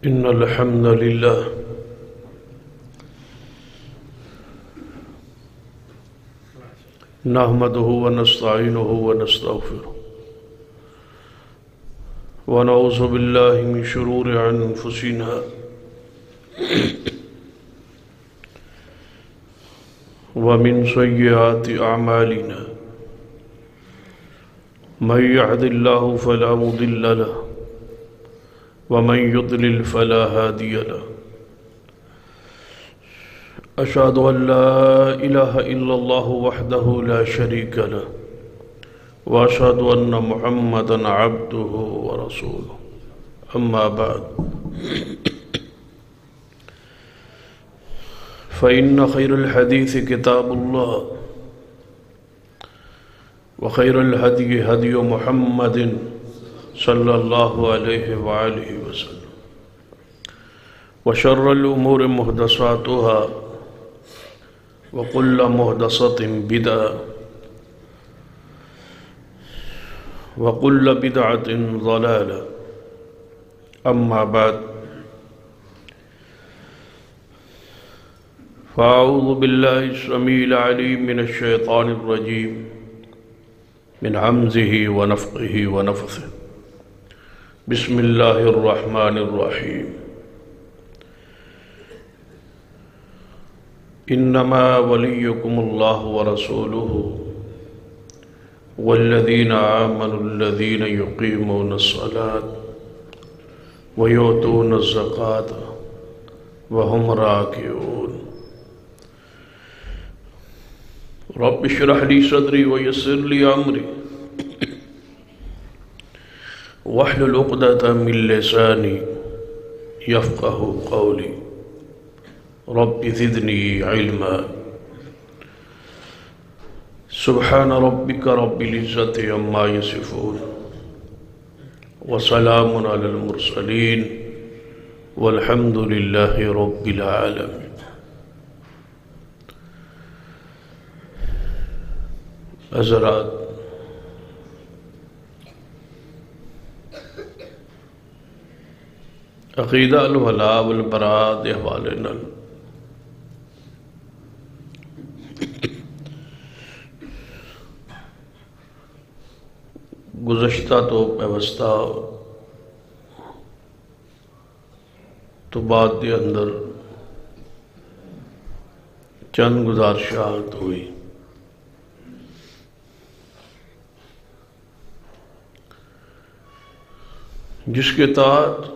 إن الحمد لله نحمده ونستعينه ونستغفره ونعوذ بالله من شرور أنفسنا ومن سيئات أعمالنا من يهد الله فلا مضل له ومن يضلل فلا هادي له أشهد أن لا إله إلا الله وحده لا شريك له وأشهد أن محمدا عبده ورسوله أما بعد فإن خير الحديث كتاب الله وخير الهدي هدي محمد صلى الله عليه وآله وسلم وشر الأمور محدثاتها وكل محدثة بدعة وكل بدعة ضلالة أما بعد فأعوذ بالله السميع العليم من الشيطان الرجيم من همزه ونفخه ونفثه بسم الله الرحمن الرحيم إنما وليكم الله ورسوله والذين آمنوا الذين يقيمون الصلاة ويؤتون الزكاة وهم راكعون رب اشرح لي صدري ويسر لي أمري واحلل عقدة من لساني يفقه قولي رب زدني علما سبحان ربك رب العزة عما يصفون وسلام على المرسلين والحمد لله رب العالمين حضرات، عقیدہ الولاء والبراء دے حوالے نال گزشتہ تو پیوستہ تو بعد دے اندر چند گزارشات ہوئی جس کے تحت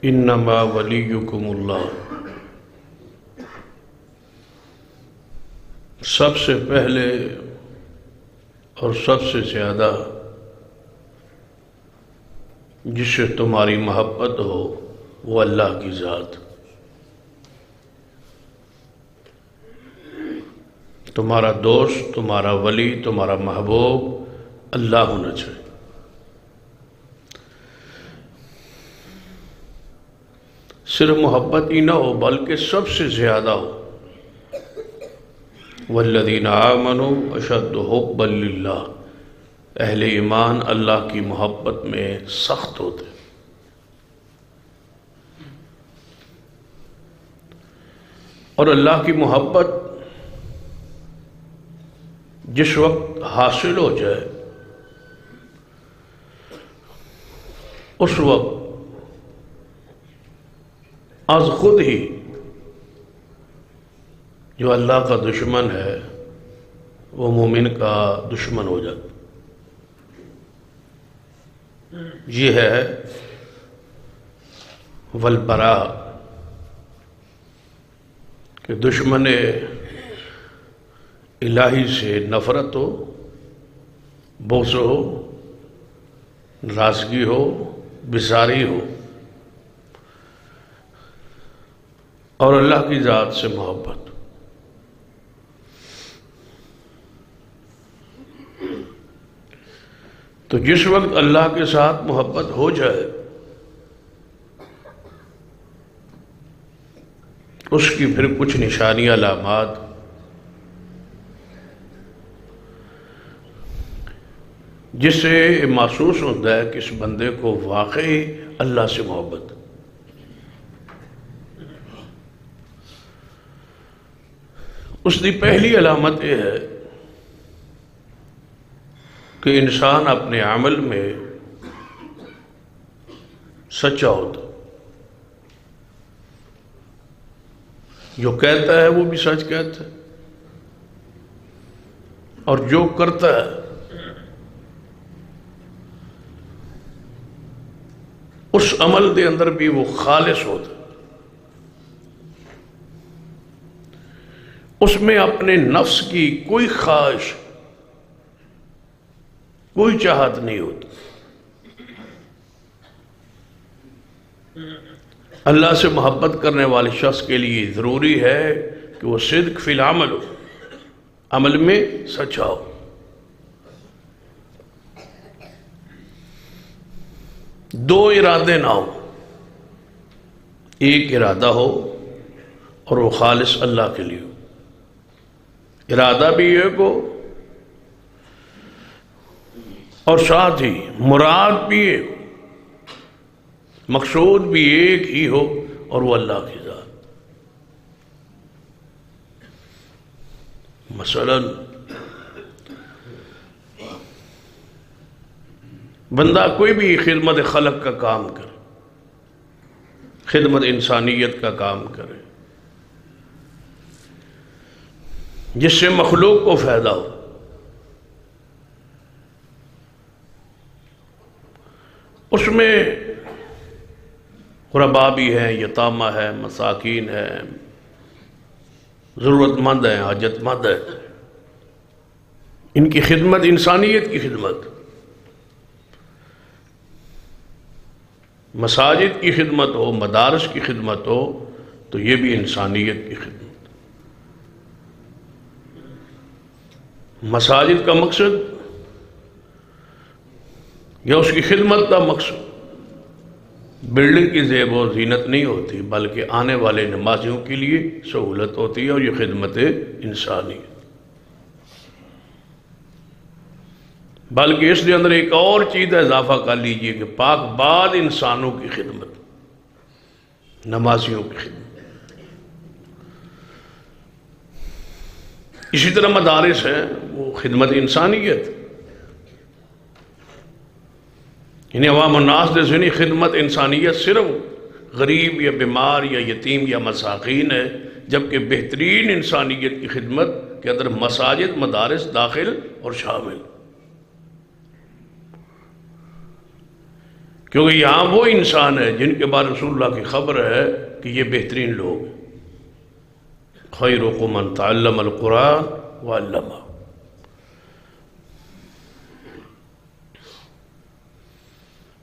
انما ولیکم اللہ سب سے پہلے اور سب سے زیادہ جس سے تمہاری محبت ہو وہ اللہ کی ذات، تمہارا دوست، تمہارا ولی، تمہارا محبوب اللہ ہونا چاہیے۔ صرف محبت ہی نہ ہو بلکہ سب سے زیادہ ہو۔ والذین آمنوا اشد حبا للہ، اہل ایمان اللہ کی محبت میں سخت ہوتے۔ اور اللہ کی محبت جس وقت حاصل ہو جائے اس وقت از خود ہی جو اللہ کا دشمن ہے وہ مومن کا دشمن ہو جاتا۔ یہ ہے والبراء کہ دشمن الہی سے نفرت ہو، بغض ہو، ناراضگی ہو، بیزاری ہو، اور اللہ کی ذات سے محبت۔ تو جس وقت اللہ کے ساتھ محبت ہو جائے اس کی پھر کچھ نشانی علامات جس سے محسوس ہوتا ہے کہ اس بندے کو واقعی اللہ سے محبت۔ اس کی پہلی علامت یہ ہے کہ انسان اپنے عمل میں سچا ہوتا، جو کہتا ہے وہ بھی سچ کہتا ہے، اور جو کرتا ہے اس عمل دے اندر بھی وہ خالص ہوتا، اس میں اپنے نفس کی کوئی خواہش، کوئی چاہت نہیں ہوتی۔ اللہ سے محبت کرنے والے شخص کے لیے ضروری ہے کہ وہ صدق فی العمل ہو، عمل میں سچا ہو۔ دو ارادے نہ ہو، ایک ارادہ ہو اور وہ خالص اللہ کے لیے ہو۔ ارادہ بھی ایک ہو اور ساتھ ہی مراد بھی ایک ہو، مقصود بھی ایک ہی ہو، اور وہ اللہ کی ذات۔ مثلا بندہ کوئی بھی خدمت خلق کا کام کرے، خدمت انسانیت کا کام کرے جس سے مخلوق کو فائدہ ہو، اس میں غربا بھی ہیں، یتامہ ہے، مساکین ہے، ضرورت مند ہیں، حاجت مند ہے، ان کی خدمت انسانیت کی خدمت، مساجد کی خدمت ہو، مدارس کی خدمت ہو، تو یہ بھی انسانیت کی خدمت۔ مساجد کا مقصد یا اس کی خدمت کا مقصد بلڈنگ کی زیب و زینت نہیں ہوتی، بلکہ آنے والے نمازیوں کے لیے سہولت ہوتی ہے، اور یہ خدمت انسانی۔ بلکہ اس کے اندر ایک اور چیز اضافہ کر لیجئے کہ پاک بعد انسانوں کی خدمت، نمازیوں کی خدمت۔ اسی طرح مدارس ہیں، وہ خدمت انسانیت، یعنی عوام الناس دے ذہنی خدمت انسانیت صرف غریب یا بیمار یا یتیم یا مساکین ہے، جبکہ بہترین انسانیت کی خدمت کے اندر مساجد، مدارس داخل اور شامل، کیونکہ یہاں وہ انسان ہے جن کے بارے رسول اللہ کی خبر ہے کہ یہ بہترین لوگ، خیرکم من تعلم القرآن وعلمہ۔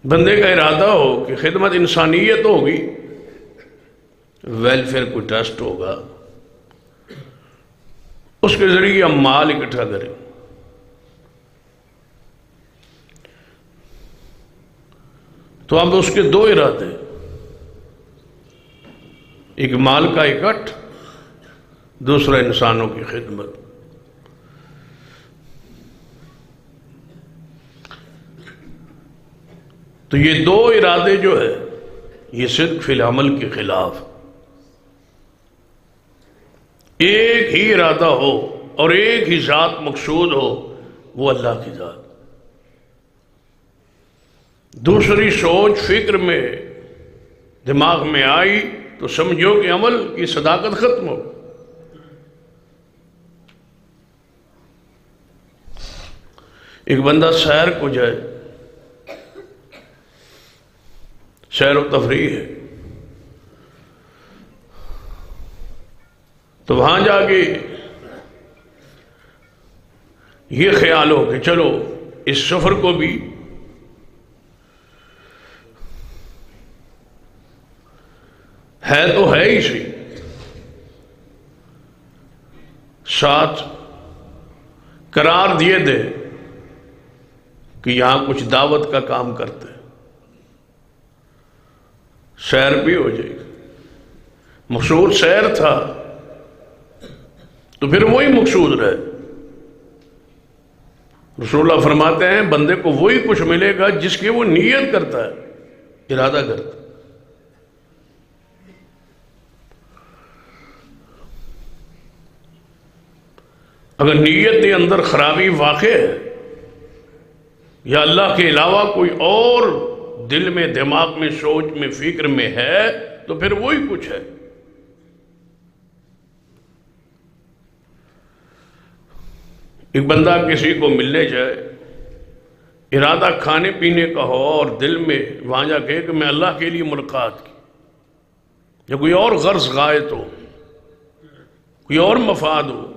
بندے کا ارادہ ہو کہ خدمت انسانیت ہوگی، ویلفیئر کوئی ٹرسٹ ہوگا، اس کے ذریعے ہم مال اکٹھا کریں، تو اب اس کے دو ارادے، ایک مال کا اکٹھ، دوسرا انسانوں کی خدمت۔ تو یہ دو ارادے جو ہے یہ صدق فی العمل کے خلاف، ایک ہی ارادہ ہو اور ایک ہی ذات مقصود ہو، وہ اللہ کی ذات۔ دوسری سوچ فکر میں دماغ میں آئی تو سمجھو کہ عمل کی صداقت ختم ہو۔ ایک بندہ سیر کو جائے، سیر و تفریح ہے، تو وہاں جا کے یہ خیال ہو کہ چلو اس سفر کو بھی ہے تو ہے ہی صحیح، ساتھ قرار دیے دے کہ یہاں کچھ دعوت کا کام کرتے، سیر بھی ہو جائے گی۔ مقصود سیر تھا تو پھر وہی مقصود رہے، رسول اللہ فرماتے ہیں بندے کو وہی کچھ ملے گا جس کی وہ نیت کرتا ہے، ارادہ کرتا ہے۔ اگر نیت کے اندر خرابی واقع ہے یا اللہ کے علاوہ کوئی اور دل میں، دماغ میں، سوچ میں، فکر میں ہے تو پھر وہی کچھ ہے۔ ایک بندہ کسی کو ملنے جائے، ارادہ کھانے پینے کا ہو اور دل میں وہاں جا کہ میں اللہ کے لیے ملاقات کی، یا کوئی اور غرض غائط ہو، کوئی اور مفاد ہو،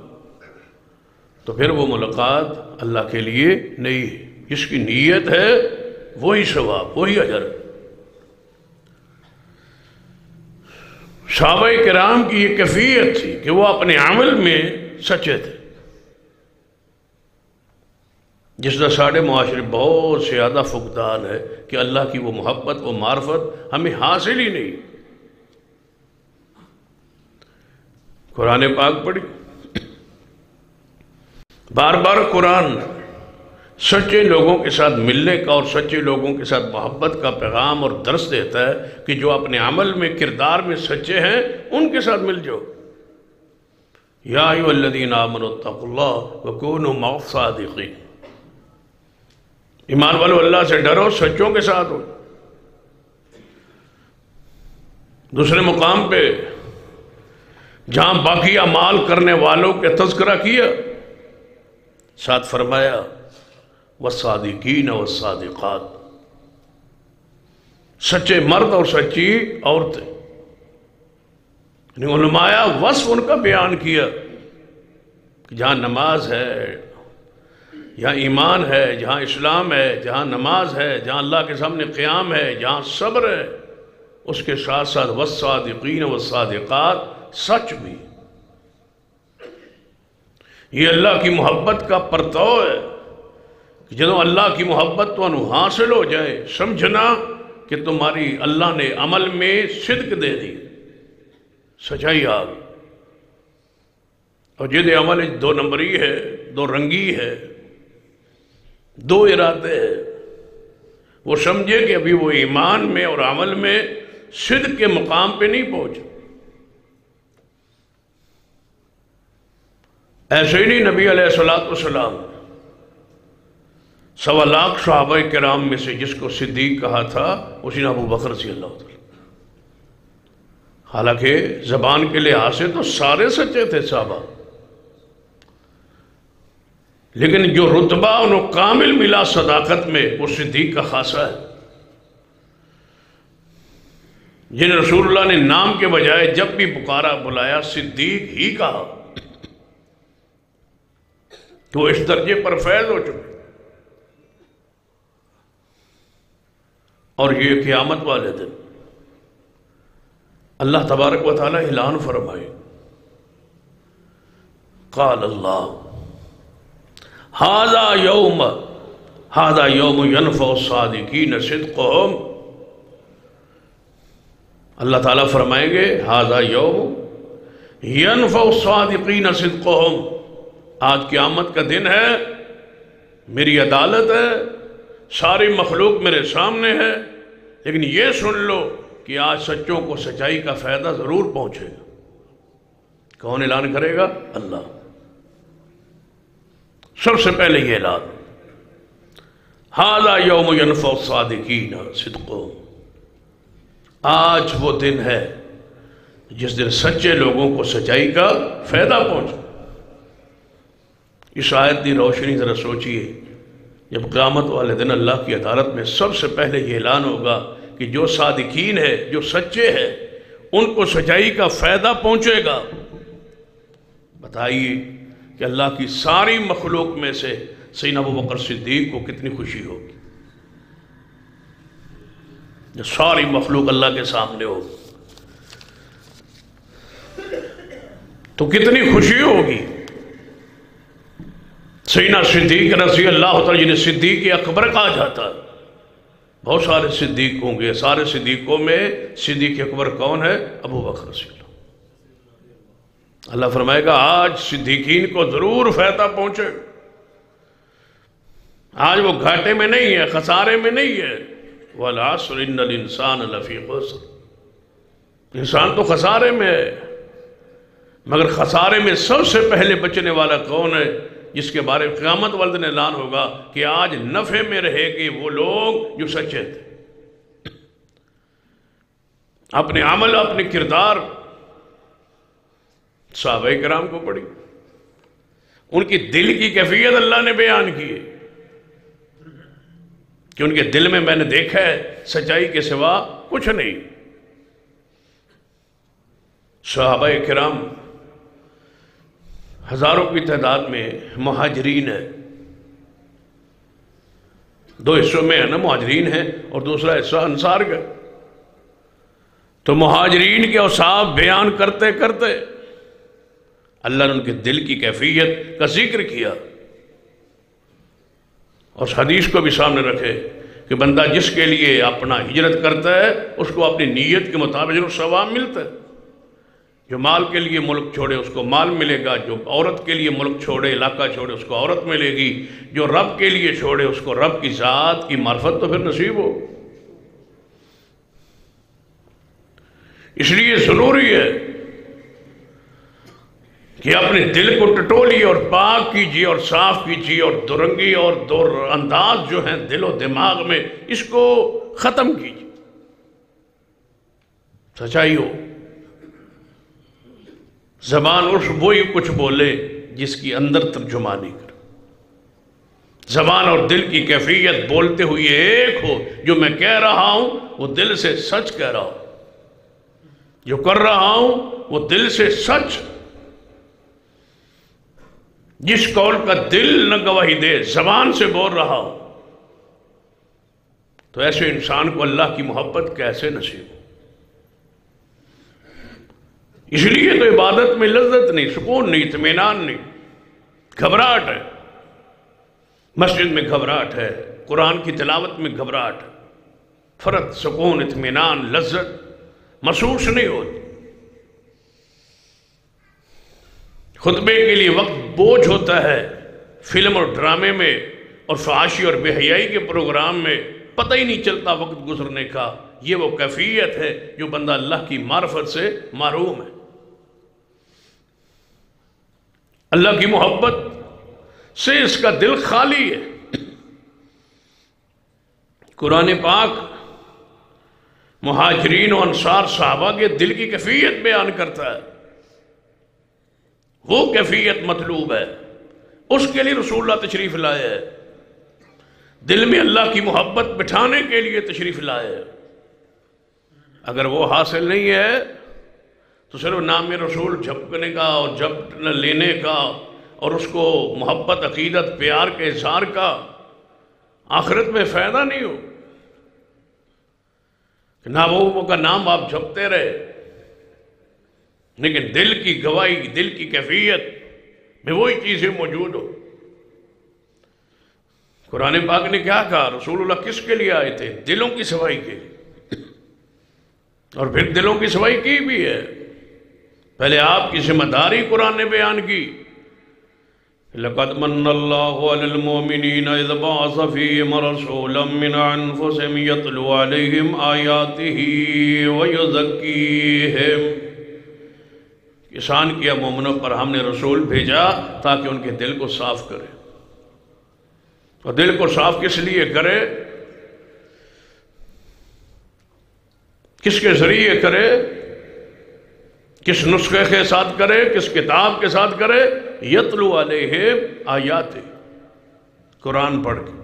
تو پھر وہ ملاقات اللہ کے لیے نہیں ہے۔ جس کی نیت ہے وہی ثواب، وہی اجر۔ صحابہ کرام کی یہ کیفیت تھی کہ وہ اپنے عمل میں سچے تھے، جس طرح سارے معاشرے بہت سے زیادہ فقدان ہے کہ اللہ کی وہ محبت، وہ معرفت ہمیں حاصل ہی نہیں۔ قرآن پاک پڑھی، بار بار قرآن سچے لوگوں کے ساتھ ملنے کا اور سچے لوگوں کے ساتھ محبت کا پیغام اور درس دیتا ہے کہ جو اپنے عمل میں، کردار میں سچے ہیں ان کے ساتھ مل جاؤ۔ یا ایھا الذین آمنوا اتقوا اللہ وکونوا مع الصادقین، ایمان والو اللہ سے ڈرو، سچوں کے ساتھ ہو۔ دوسرے مقام پہ جہاں باقی اعمال کرنے والوں کے تذکرہ کیا، ساتھ فرمایا والصادقین والصادقات، سچے مرد اور سچی عورتیں، یعنی علماء وصف ان کا بیان کیا کہ جہاں نماز ہے، جہاں ایمان ہے، جہاں اسلام ہے، جہاں نماز ہے، جہاں اللہ کے سامنے قیام ہے، جہاں صبر ہے، اس کے ساتھ ساتھ والصادقین والصادقات، سچ بھی۔ یہ اللہ کی محبت کا پرتو ہے کہ جب اللہ کی محبت تو انہوں حاصل ہو جائے، سمجھنا کہ تمہاری اللہ نے عمل میں صدق دے دی، سچائی آ گئی۔ اور جدے عمل دو نمبری ہے، دو رنگی ہے، دو ارادے ہیں، وہ سمجھے کہ ابھی وہ ایمان میں اور عمل میں صدق کے مقام پہ نہیں پہنچا۔ ایسے ہی نہیں، نبی علیہ السلام 1.25 لاکھ صحابہ کرام میں سے جس کو صدیق کہا تھا اسی نے ابو بکر رضی اللہ تعالیٰ، حالانکہ زبان کے لحاظ سے تو سارے سچے تھے صحابہ، لیکن جو رتبہ انہوں کامل ملا صداقت میں وہ صدیق کا خاصہ ہے، جنہیں رسول اللہ نے نام کے بجائے جب بھی پکارا بلایا صدیق ہی کہا، تو وہ اس درجے پر فیض ہو چکے۔ اور یہ قیامت والے دن اللہ تبارک و تعالی اعلان فرمائے، قال اللہ ھذا یوم ینفع الصادقین صدقہم، اللہ تعالیٰ فرمائیں گے ھذا یوم ینفع الصادقین صدقہم، آج قیامت کا دن ہے، میری عدالت ہے، ساری مخلوق میرے سامنے ہے، لیکن یہ سن لو کہ آج سچوں کو سچائی کا فائدہ ضرور پہنچے گا۔ کون اعلان کرے گا؟ اللہ۔ سب سے پہلے یہ اعلان، ھذا یوم ینفع الصادقین صدقہم، آج وہ دن ہے جس دن سچے لوگوں کو سچائی کا فائدہ پہنچے۔ اس آیت کی روشنی ذرا سوچئے، جب قیامت والے دن اللہ کی عدالت میں سب سے پہلے یہ اعلان ہوگا کہ جو صادقین ہے، جو سچے ہیں، ان کو سچائی کا فائدہ پہنچے گا، بتائیے کہ اللہ کی ساری مخلوق میں سے سیدنا ابو بکر صدیق کو کتنی خوشی ہوگی، جو ساری مخلوق اللہ کے سامنے ہو تو کتنی خوشی ہوگی۔ سیدنا صدیق رضی اللہ تعالیٰ، جنہیں صدیق اکبر کہا جاتا ہے، بہت سارے صدیق ہوں گے، سارے صدیقوں میں صدیق اکبر کون ہے؟ ابو بکر رضی اللہ۔ اللہ فرمائے گا آج صدیقین کو ضرور فائدہ پہنچے، آج وہ گھاٹے میں نہیں ہے، خسارے میں نہیں ہے۔ وَالْعَصْرِ إِنَّ الْإِنسَانَ لَفِي خُسْرٍ، انسان تو خسارے میں ہے، مگر خسارے میں سب سے پہلے بچنے والا کون ہے؟ جس کے بارے میں قیامت والے دن اعلان ہوگا کہ آج نفع میں رہے گے وہ لوگ جو سچے تھے، اپنے عمل اپنے کردار۔ صحابہ کرام کو پڑھی، ان کی دل کی کیفیت اللہ نے بیان کی ہے کہ ان کے دل میں میں نے دیکھا ہے سچائی کے سوا کچھ نہیں۔ صحابہ کرام ہزاروں کی تعداد میں مہاجرین ہیں، دو حصوں میں ہے نا، مہاجرین ہیں اور دوسرا حصہ انصار کا۔ تو مہاجرین کے اوصاف بیان کرتے کرتے اللہ نے ان کے دل کی کیفیت کا ذکر کیا، اور اس حدیث کو بھی سامنے رکھے کہ بندہ جس کے لیے اپنا ہجرت کرتا ہے اس کو اپنی نیت کے مطابق ثواب ملتا ہے۔ جو مال کے لیے ملک چھوڑے اس کو مال ملے گا، جو عورت کے لیے ملک چھوڑے علاقہ چھوڑے اس کو عورت ملے گی، جو رب کے لیے چھوڑے اس کو رب کی ذات کی معرفت تو پھر نصیب ہو۔ اس لیے ضروری ہے کہ اپنے دل کو ٹٹولیے اور پاک کیجیے اور صاف کیجیے، اور درنگی اور دور انداز جو ہیں دل و دماغ میں اس کو ختم کیجیے، سچائی ہو۔ زبان اس وہی کچھ بولے جس کی اندر ترجمہ نہیں کرے، زبان اور دل کی کیفیت بولتے ہوئے ایک ہو، جو میں کہہ رہا ہوں وہ دل سے سچ کہہ رہا ہوں، جو کر رہا ہوں وہ دل سے سچ۔ جس قول کا دل نہ گواہی دے زبان سے بول رہا ہو، تو ایسے انسان کو اللہ کی محبت کیسے نصیب ہو؟ اس لیے تو عبادت میں لذت نہیں، سکون نہیں، اطمینان نہیں، گھبراہٹ ہے، مسجد میں گھبراہٹ ہے، قرآن کی تلاوت میں گھبراہٹ ہے، فرق سکون اطمینان لذت محسوس نہیں ہوتی۔ خطبے کے لیے وقت بوجھ ہوتا ہے، فلم اور ڈرامے میں اور فحاشی اور بے حیائی کے پروگرام میں پتہ ہی نہیں چلتا وقت گزرنے کا۔ یہ وہ کیفیت ہے جو بندہ اللہ کی معرفت سے محروم ہے، اللہ کی محبت سے اس کا دل خالی ہے۔ قرآن پاک مہاجرین و انصار صحابہ کے دل کی کیفیت بیان کرتا ہے، وہ کیفیت مطلوب ہے، اس کے لیے رسول اللہ تشریف لائے ہے، دل میں اللہ کی محبت بٹھانے کے لیے تشریف لائے ہے۔ اگر وہ حاصل نہیں ہے تو صرف نام رسول جھپکنے کا اور جھپ لینے کا اور اس کو محبت عقیدت پیار کے اظہار کا آخرت میں فائدہ نہیں ہو۔ نہ وہ کا نام آپ جھپتے رہے، لیکن دل کی گواہی دل کی کیفیت میں وہی چیزیں موجود ہو۔ قرآن پاک نے کیا کہا؟ رسول اللہ کس کے لیے آئے تھے؟ دلوں کی صفائی کے لیے، اور پھر دلوں کی صفائی کی بھی ہے۔ پہلے آپ کی ذمہ داری قرآن نے بیان کی، لَقَدْ مَنَّ اللَّهُ عَلَى الْمُؤْمِنِينَ إِذْ بَعَثَ فِيهِمْ رَسُولًا مِّنْ أَنفُسِهِمْ يَتْلُو عَلَيْهِمْ آيَاتِهِ وَيُزَكِّيهِمْ۔ احسان کیا مومنوں پر، ہم نے رسول بھیجا تاکہ ان کے دل کو صاف کرے، اور دل کو صاف کس لیے کرے؟ کس کے ذریعے کرے؟ کس نسخے کے ساتھ کرے؟ کس کتاب کے ساتھ کرے؟ یتلو علیہم آیات، قرآن پڑھ کے۔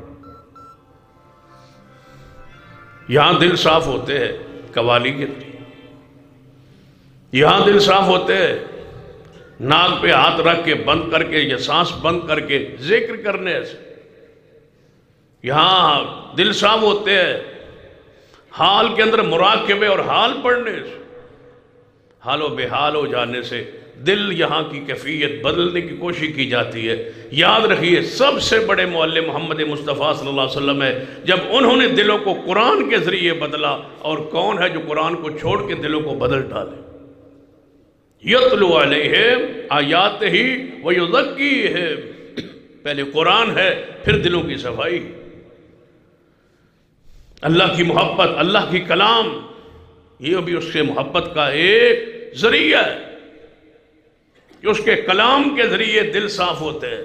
یہاں دل صاف ہوتے ہیں قوالی کے، یہاں دل صاف ہوتے ہیں ناک پہ ہاتھ رکھ کے بند کر کے یا سانس بند کر کے ذکر کرنے سے، یہاں دل صاف ہوتے ہیں حال کے اندر مراقبے اور حال پڑھنے سے، حال و بے حال ہو جانے سے دل یہاں کی کیفیت بدلنے کی کوشش کی جاتی ہے۔ یاد رکھیے سب سے بڑے معلم محمد مصطفیٰ صلی اللہ علیہ وسلم ہے، جب انہوں نے دلوں کو قرآن کے ذریعے بدلا، اور کون ہے جو قرآن کو چھوڑ کے دلوں کو بدل ڈالے؟ یتلو علیہم آیاتہ ویزکیہم، پہلے قرآن ہے، پھر دلوں کی صفائی۔ اللہ کی محبت، اللہ کی کلام، یہ بھی اس کے محبت کا ایک ذریعہ ہے کہ اس کے کلام کے ذریعے دل صاف ہوتے ہیں۔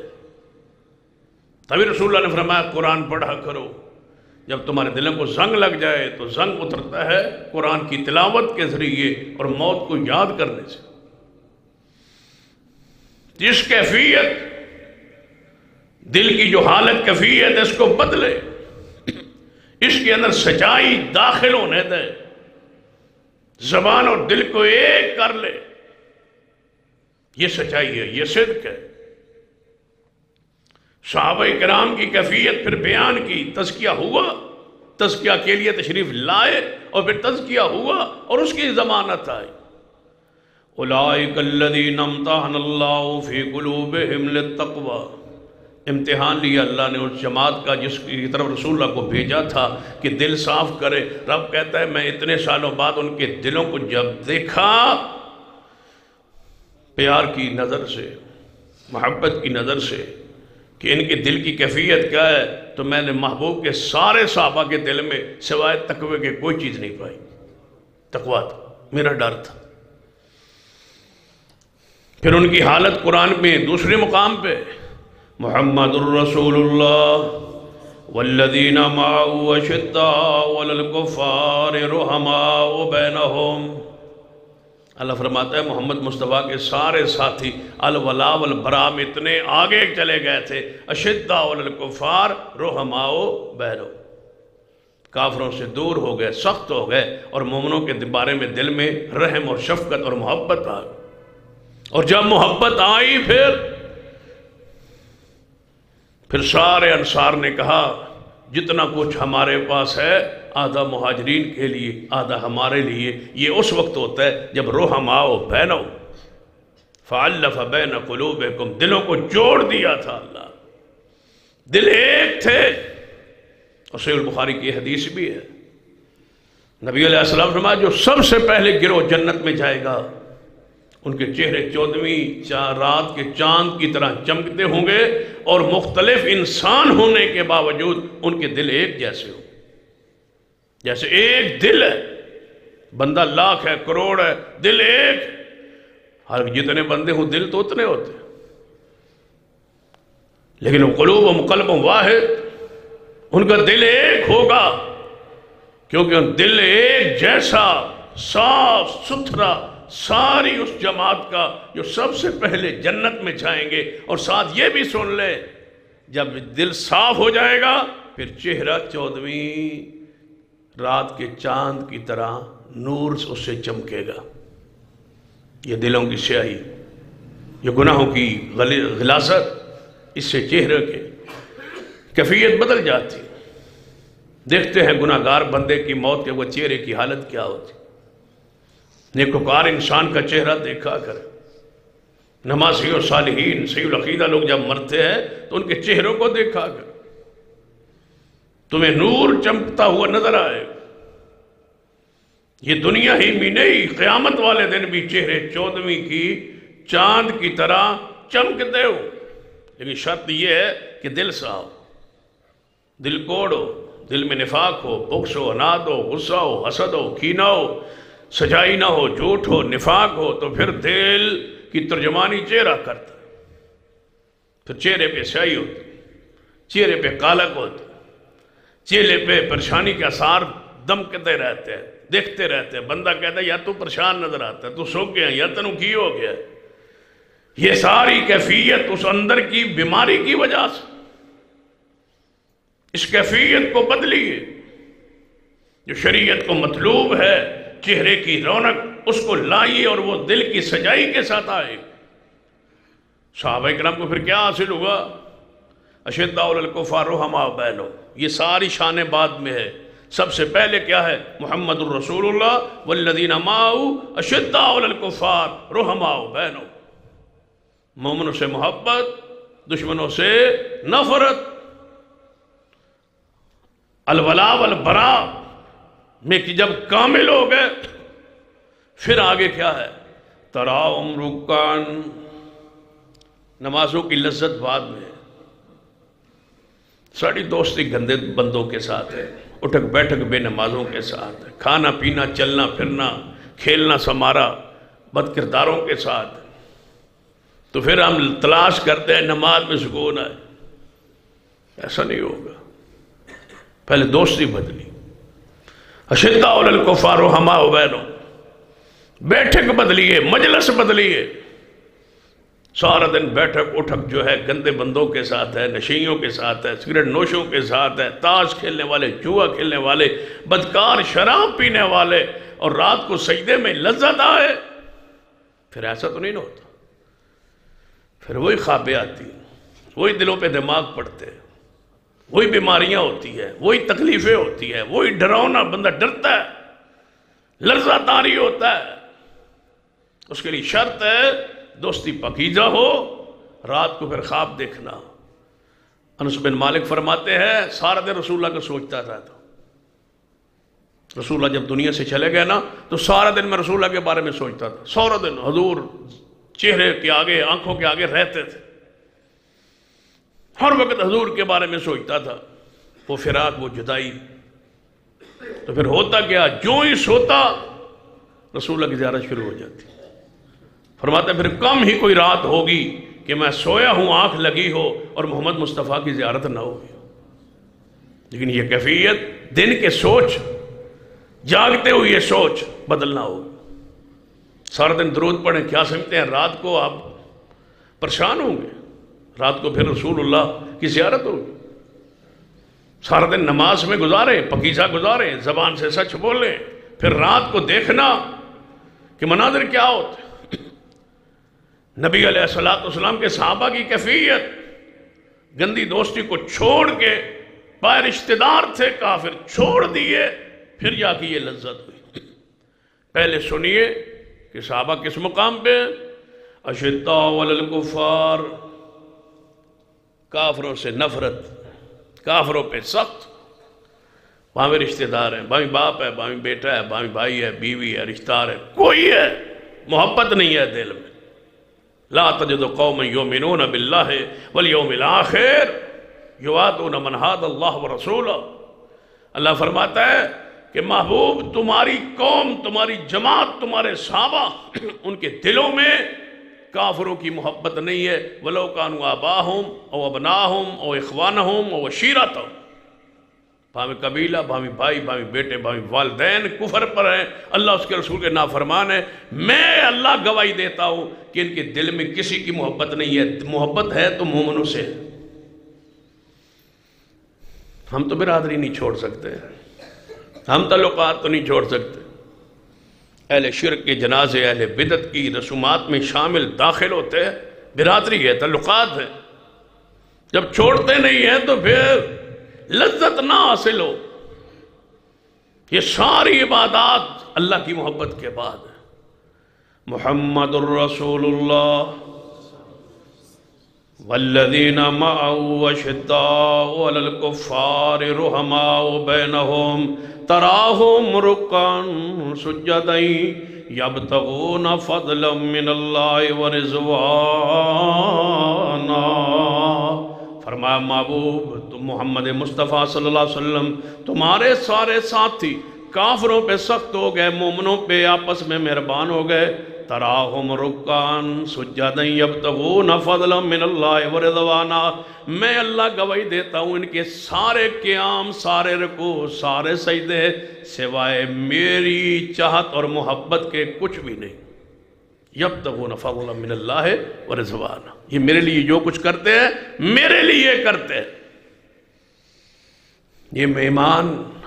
تبھی رسول اللہ نے فرمایا قرآن پڑھا کرو، جب تمہارے دلوں کو زنگ لگ جائے تو زنگ اترتا ہے قرآن کی تلاوت کے ذریعے اور موت کو یاد کرنے سے۔ جس کیفیت، دل کی جو حالت کیفیت ہے اس کو بدلے، اس کے اندر سچائی داخل ہونے دے، زبان اور دل کو ایک کر لے، یہ سچائی ہے، یہ صدق ہے۔ صحابہ کرام کی کیفیت پھر بیان کی، تزکیہ ہوا، تزکیہ کے لیے تشریف لائے اور پھر تزکیہ ہوا اور اس کی ضمانت آئی۔ اولئک الذین امتحن اللہ فی قلوبہم للتقوی، امتحان لیا اللہ نے اس جماعت کا جس کی طرف رسول اللہ کو بھیجا تھا کہ دل صاف کرے۔ رب کہتا ہے میں اتنے سالوں بعد ان کے دلوں کو جب دیکھا پیار کی نظر سے، محبت کی نظر سے کہ ان کے دل کی کیفیت کیا ہے، تو میں نے محبوب کے سارے صحابہ کے دل میں سوائے تقوی کے کوئی چیز نہیں پائی۔ تقوی تھا، میرا ڈر تھا۔ پھر ان کی حالت قرآن میں دوسرے مقام پہ، محمد الرسول اللہ والذین معه اشداء علی الکفار رحماء بینہم۔ اللہ فرماتا ہے محمد مصطفیٰ کے سارے ساتھی الولا والبراء میں اتنے آگے چلے گئے تھے، اشداء علی الکفار رحماء بینہم، کافروں سے دور ہو گئے، سخت ہو گئے، اور مومنوں کے بارے میں دل میں رحم اور شفقت اور محبت آ گئی۔ اور جب محبت آئی پھر سارے انصار نے کہا جتنا کچھ ہمارے پاس ہے آدھا مہاجرین کے لیے آدھا ہمارے لیے۔ یہ اس وقت ہوتا ہے جب رحماء بینہم، فَأَلَّفَ بَيْنَ قُلُوبِكُمْ، دلوں کو جوڑ دیا تھا اللہ، دل ایک تھے۔ اور صحیح البخاری کی حدیث بھی ہے، نبی علیہ السلام فرمایا جو سب سے پہلے گروہ جنت میں جائے گا ان کے چہرے 14ویں رات کے چاند کی طرح چمکتے ہوں گے، اور مختلف انسان ہونے کے باوجود ان کے دل ایک جیسے ہوں، جیسے ایک دل ہے، بندہ لاکھ ہے، کروڑ ہے، دل ایک، ہر جتنے بندے ہوں دل تو اتنے ہوتے ہیں، لیکن وہ قلوبہم قلب واحد، ان کا دل ایک ہوگا، کیونکہ دل ایک جیسا صاف ستھرا ساری اس جماعت کا جو سب سے پہلے جنت میں جائیں گے۔ اور ساتھ یہ بھی سن لے جب دل صاف ہو جائے گا پھر چہرہ 14ویں رات کے چاند کی طرح نور اس سے چمکے گا۔ یہ دلوں کی سیاہی، یہ گناہوں کی غلاظت، اس سے چہرے کے کیفیت بدل جاتی۔ دیکھتے ہیں گناہگار بندے کی موت کے وہ چہرے کی حالت کیا ہوتی۔ نیکوکار انسان کا چہرہ دیکھا کر، نمازی اور صالحین صحیح العقیدہ لوگ جب مرتے ہیں تو ان کے چہروں کو دیکھا کر، تمہیں نور چمکتا ہوا نظر آئے۔ یہ دنیا ہی میں نہیں، قیامت والے دن بھی چہرے 14ویں کی چاند کی طرح چمکتے ہو، لیکن شرط یہ ہے کہ دل صاف، دل کوڑ ہو، دل میں نفاق ہو، بغض ہو، عناد ہو، غصہ ہو، حسد ہو، کینہ ہو، سچائی نہ ہو، جھوٹ ہو، نفاق ہو، تو پھر دل کی ترجمانی چہرہ کرتا ہے، پھر چہرے پہ سیاہی ہوتی، چہرے پہ کالک ہوتی، چہرے پہ پریشانی کے اثار دمکتے رہتے ہیں، دیکھتے رہتے ہیں۔ بندہ کہتا ہے یا تو پریشان نظر آتا ہے، تو سو گیا یا تنو کی ہو گیا۔ یہ ساری کیفیت اس اندر کی بیماری کی وجہ سے، اس کیفیت کو بدلیے۔ جو شریعت کو مطلوب ہے چہرے کی رونق، اس کو لائیے اور وہ دل کی سجائی کے ساتھ آئے۔ صحابہ کرام کو پھر کیا حاصل ہوا؟ اشداء علی الکفار رحماء بینہم، یہ ساری شانیں بعد میں ہے۔ سب سے پہلے کیا ہے؟ محمد الرسول اللہ والذین معه اشداء علی الکفار رحماء بینہم، مومنوں سے محبت، دشمنوں سے نفرت، الولا والبراء میں کہ جب کامل ہو گئے پھر آگے کیا ہے؟ تراہم رکعاً، نمازوں کی لذت بعد میں ہے، ساری دوستی گندے بندوں کے ساتھ ہے، اٹھک بیٹھک بے نمازوں کے ساتھ ہے، کھانا پینا چلنا پھرنا کھیلنا سمارا بد کرداروں کے ساتھ. تو پھر ہم تلاش کرتے ہیں نماز میں سکون آئے. ایسا نہیں ہوگا. پہلے دوستی بدلی. اشداء علی الکفار رحماء بینہم، بیٹھک بدلیے، مجلس بدلیے. سارا دن بیٹھک اٹھک جو ہے گندے بندوں کے ساتھ ہے، نشیوں کے ساتھ ہے، سگریٹ نوشوں کے ساتھ ہے، تاش کھیلنے والے، جوا کھیلنے والے، بدکار شراب پینے والے، اور رات کو سجدے میں لذت آئے. پھر ایسا تو نہیں نہ ہوتا. پھر وہی خوابیں آتی ہیں، وہی دلوں پہ دماغ پڑتے ہیں، وہی بیماریاں ہوتی ہیں، وہی تکلیفیں ہوتی ہیں، وہی ڈراؤنا، بندہ ڈرتا ہے، لرزہ طاری ہوتا ہے. اس کے لیے شرط ہے دوستی پاکیزہ ہو. رات کو پھر خواب دیکھنا. انس بن مالک فرماتے ہیں سارا دن رسول اللہ کو سوچتا رہتا. رسول اللہ جب دنیا سے چلے گئے نا تو سارا دن میں رسول اللہ کے بارے میں سوچتا تھا. سارا دن حضور چہرے کے آگے، آنکھوں کے آگے رہتے تھے. ہر وقت حضور کے بارے میں سوچتا تھا. وہ فراق، وہ جدائی. تو پھر ہوتا کیا، جو ہی سوتا رسول اللہ کی زیارت شروع ہو جاتی. فرماتا ہے پھر کم ہی کوئی رات ہوگی کہ میں سویا ہوں، آنکھ لگی ہو اور محمد مصطفیٰ کی زیارت نہ ہوگی. لیکن یہ کیفیت دن کے سوچ، جاگتے ہوئے یہ سوچ بدلنا ہوگی. سارا دن درود پڑھیں، کیا سمجھتے ہیں رات کو آپ پریشان ہوں گے؟ رات کو پھر رسول اللہ کی زیارت ہوگی. سارا دن نماز میں گزاریں، پاکیزہ گزاریں، زبان سے سچ بولیں. پھر رات کو دیکھنا کہ مناظر کیا ہوتے. نبی علیہ السلام کے صحابہ کی کیفیت، گندی دوستی کو چھوڑ کے، باہر رشتہ دار تھے کافر، چھوڑ دیے، پھر جا کے یہ لذت ہوئی. پہلے سنیے کہ صحابہ کس مقام پہ؟ اشداء علی الکفار، کافروں سے نفرت، کافروں پہ سخت. وہاں بھی رشتہ دار ہیں، بھائی باپ ہے، بھائی بیٹا ہے، بھائی بھائی ہے، بیوی ہے، رشتہ دار ہے، کوئی ہے، محبت نہیں ہے دل میں. لا تجد قوما یؤمنون باللہ والیوم الآخر یوادون من حاد اللہ ورسولہ. اللہ فرماتا ہے کہ محبوب تمہاری قوم، تمہاری جماعت، تمہارے صحابہ، ان کے دلوں میں کافروں کی محبت نہیں ہے. وَلَوْ كَانُوا آبَاءَهُمْ أَوْ أَبْنَاءَهُمْ أَوْ إِخْوَانَهُمْ أَوْ عَشِيرَتَهُمْ. بھاویں قبیلہ، بھاویں بھائی، بھاویں بیٹے، بھاویں والدین کفر پر ہیں، اللہ اس کے رسول کے نافرمان ہیں، میں اللہ گواہی دیتا ہوں کہ ان کے دل میں کسی کی محبت نہیں ہے. محبت ہے تو مومنوں سے. ہم تو برادری نہیں چھوڑ سکتے، ہم تعلقات تو نہیں چھوڑ سکتے. اہل شرک کے جنازے، اہل بدعت کی رسومات میں شامل داخل ہوتے ہیں. برادری ہے، تعلقات ہے. جب چھوڑتے نہیں ہیں تو پھر لذت نہ حاصل ہو. یہ ساری عبادات اللہ کی محبت کے بعد ہے. محمد الرسول اللہ والذین معه اشداء علی الکفار رحماء بینہم تراہم رکعا سجدا یبتغون فضلا من اللہ ورضوانا. فرمایا محبوب تم محمد مصطفیٰ صلی اللہ علیہ وسلم، تمہارے سارے ساتھی کافروں پہ سخت ہو گئے، مومنوں پہ آپس میں مہربان ہو گئے. تراہم رکعا سجدا یبتغون فضلا من اللہ ورضوانا. میں اللہ گواہی دیتا ہوں ان کے سارے قیام، سارے رکوع، سارے سجدے سوائے میری چاہت اور محبت کے کچھ بھی نہیں. یبتغون فضلا من اللہ ورضوانا. یہ میرے لیے جو کچھ کرتے ہیں میرے لیے کرتے ہیں. یہ ایمان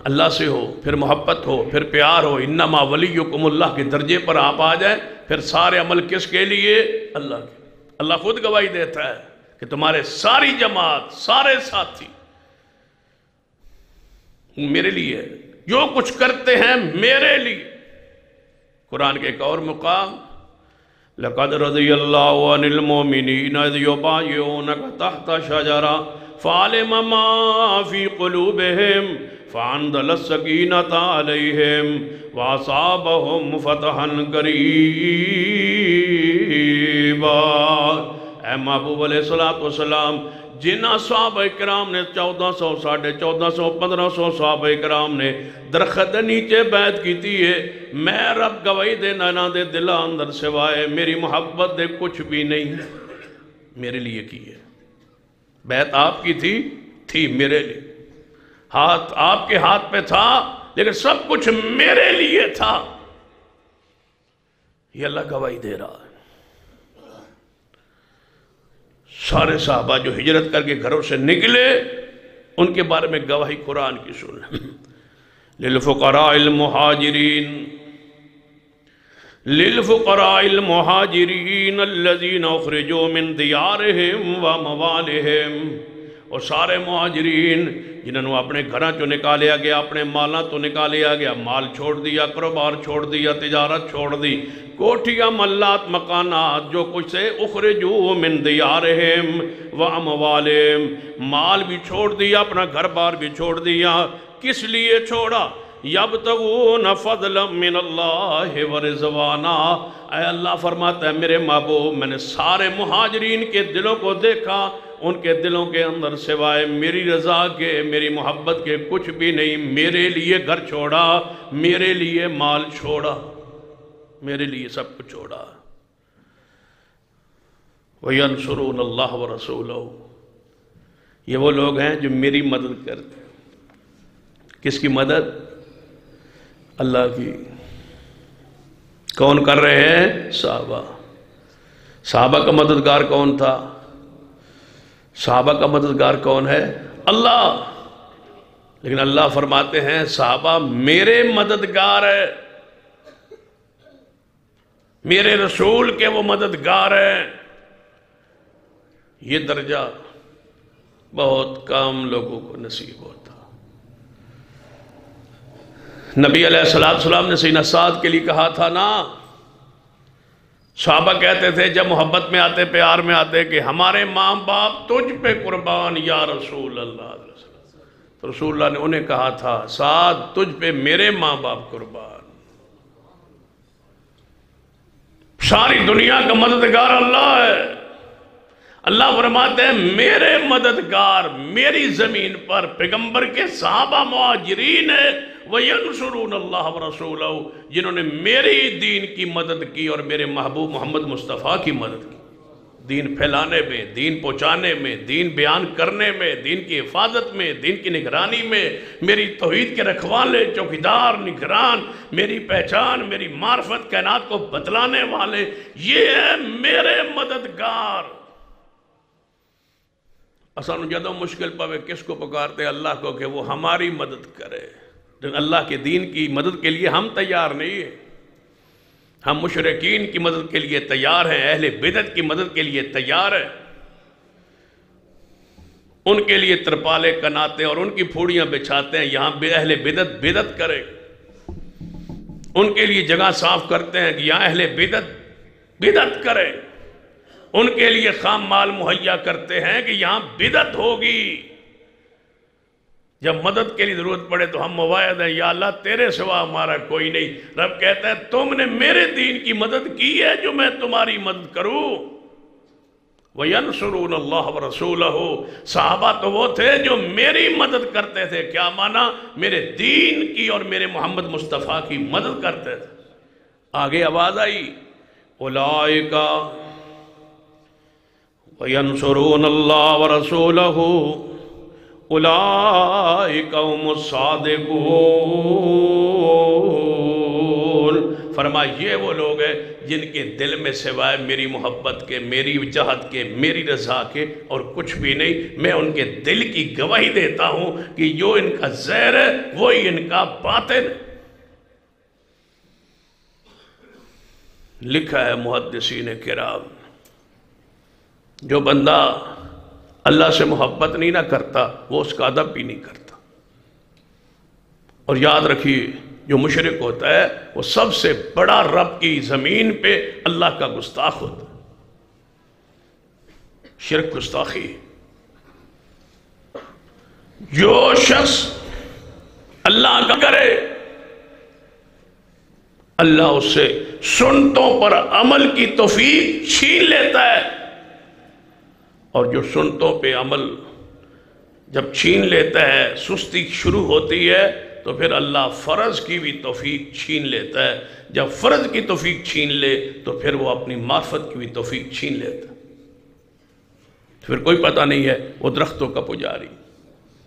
اللہ سے ہو، پھر محبت ہو، پھر پیار ہو. انما ولیکم اللہ کے درجے پر آپ آ جائیں، پھر سارے عمل کس کے لیے؟ اللہ کے. اللہ خود گواہی دیتا ہے کہ تمہارے ساری جماعت، سارے ساتھی میرے لیے، جو کچھ کرتے ہیں میرے لیے. قرآن کے ایک اور مقام لَقَدْ رَضِيَ اللَّهُ عَنِ الْمُؤْمِنِينَ إِذْ يُبَايِعُونَكَ تَحْتَ الشَّجَرَةِ فَعَلِمَ مَا فِي قُلُوبِهِمْ فَأَنزَلَ السَّكِينَةَ عَلَيْهِمْ وَأَصَابَهُمْ فَتْحًا قَرِيبًا. اے محبوب علیہ السلام جنہ صحابہ کرام نے 1400 1450 1500 صحابہ کرام نے درخت نیچے بیعت کی تھی ہے، میں رب گواہی دینا نہ دے دلہ اندر سوائے میری محبت دے کچھ بھی نہیں میرے لیے کی ہے۔ بیعت آپ کی تھی میرے لیے، ہاتھ آپ کے ہاتھ پہ تھا لیکن سب کچھ میرے لیے تھا۔ یہ اللہ گواہی دے رہا ہے۔ سارے صحابہ جو ہجرت کر کے گھروں سے نکلے ان کے بارے میں گواہی قرآن کی سن۔ للفقراء المہاجرین الذین اخرجوا من دیارہم واموالہم، اور سارے مہاجرین جنہوں نے اپنے گھراں چو نکالیا گیا، اپنے مالاں تو نکالیا گیا، مال چھوڑ دیا، کاروبار چھوڑ دیا، تجارت چھوڑ دی، کوٹھیاں ملات مکانات جو کچھ سے اخرجوا من دیارہم واموالہم، مال بھی چھوڑ دیا، اپنا گھر بار بھی چھوڑ دیا۔ کس لیے چھوڑا؟ یبتغون فضلا من اللہ ورضوانا، اے اللہ فرماتا ہے میرے محبوب میں نے سارے مہاجرین کے دلوں کو دیکھا، ان کے دلوں کے اندر سوائے میری رضا کے، میری محبت کے کچھ بھی نہیں۔ میرے لیے گھر چھوڑا، میرے لیے مال چھوڑا، میرے لیے سب کچھ چھوڑا۔ وَيَنْصُرُونَ اللَّهَ وَرَسُولَهُ، یہ وہ لوگ ہیں جو میری مدد کرتے ہیں۔ کس کی مدد؟ اللہ کی۔ کون کر رہے ہیں؟ صحابہ۔ صحابہ کا مددگار کون تھا؟ صحابہ کا مددگار کون ہے؟ اللہ۔ لیکن اللہ فرماتے ہیں صحابہ میرے مددگار ہے، میرے رسول کے وہ مددگار ہیں۔ یہ درجہ بہت کم لوگوں کو نصیب ہوتا۔ نبی علیہ السلام نے سیدنا سعد کے لیے کہا تھا نا، صحابہ کہتے تھے جب محبت میں آتے، پیار میں آتے کہ ہمارے ماں باپ تجھ پہ قربان یا رسول اللہ، تو رسول اللہ نے انہیں کہا تھا سعد تجھ پہ میرے ماں باپ قربان۔ ساری دنیا کا مددگار اللہ ہے۔ اللہ فرماتے ہیں میرے مددگار میری زمین پر پیغمبر کے صحابہ مہاجرین ہیں، وَيَنْصُرُونَ اللَّهَ وَرَسُولَهُ، جنہوں نے میری دین کی مدد کی اور میرے محبوب محمد مصطفیٰ کی مدد کی، دین پھیلانے میں، دین پہنچانے میں، دین بیان کرنے میں، دین کی حفاظت میں، دین کی نگرانی میں، میری توحید کے رکھوالے، چوکیدار، نگران، میری پہچان، میری معرفت، کائنات کو بتلانے والے، یہ ہے میرے مددگار۔ اسانو جدوں مشکل پاوے کس کو پکارتے؟ اللہ کو کہ وہ ہماری مدد کرے۔ لیکن اللہ کے دین کی مدد کے لیے ہم تیار نہیں ہیں۔ ہم مشرکین کی مدد کے لیے تیار ہیں، اہل بدعت کی مدد کے لیے تیار ہیں، ان کے لیے ترپالے کناتے اور ان کی پھوڑیاں بچھاتے ہیں۔ یہاں اہل بدعت کرے، ان کے لیے جگہ صاف کرتے ہیں کہ یہاں اہل بدعت کرے، ان کے لیے خام مال مہیا کرتے ہیں کہ یہاں بدعت ہوگی۔ جب مدد کے لیے ضرورت پڑے تو ہم مواعد ہیں یا اللہ تیرے سوا ہمارا کوئی نہیں۔ رب کہتا ہے تم نے میرے دین کی مدد کی ہے جو میں تمہاری مدد کروں۔ وَيَنْصُرُونَ اللَّهَ وَرَسُولَهُ، صحابہ تو وہ تھے جو میری مدد کرتے تھے۔ کیا معنی؟ میرے دین کی اور میرے محمد مصطفیٰ کی مدد کرتے تھے۔ آگے آواز آئی اولئک وَيَنْصُرُونَ اللَّهَ وَرَسُولَهُ اولئک هم الصادقون، فرمایا یہ وہ لوگ ہیں جن کے دل میں سوائے میری محبت کے، میری جہد کے، میری رضا کے اور کچھ بھی نہیں۔ میں ان کے دل کی گواہی دیتا ہوں کہ جو ان کا زہر ہے وہی ان کا باطن ہے۔ لکھا ہے محدثین کرام، جو بندہ اللہ سے محبت نہیں نہ کرتا وہ اس کا ادب بھی نہیں کرتا۔ اور یاد رکھیے جو مشرک ہوتا ہے وہ سب سے بڑا رب کی زمین پہ اللہ کا گستاخ ہوتا ہے۔ شرک گستاخی۔ جو شخص اللہ کا کرے اللہ اس سے سنتوں پر عمل کی توفیق چھین لیتا ہے۔ اور جو سنتوں پہ عمل جب چھین لیتا ہے، سستی شروع ہوتی ہے، تو پھر اللہ فرض کی بھی توفیق چھین لیتا ہے۔ جب فرض کی توفیق چھین لے تو پھر وہ اپنی معرفت کی بھی توفیق چھین لیتا ہے۔ پھر کوئی پتہ نہیں ہے وہ درختوں کا پجاری،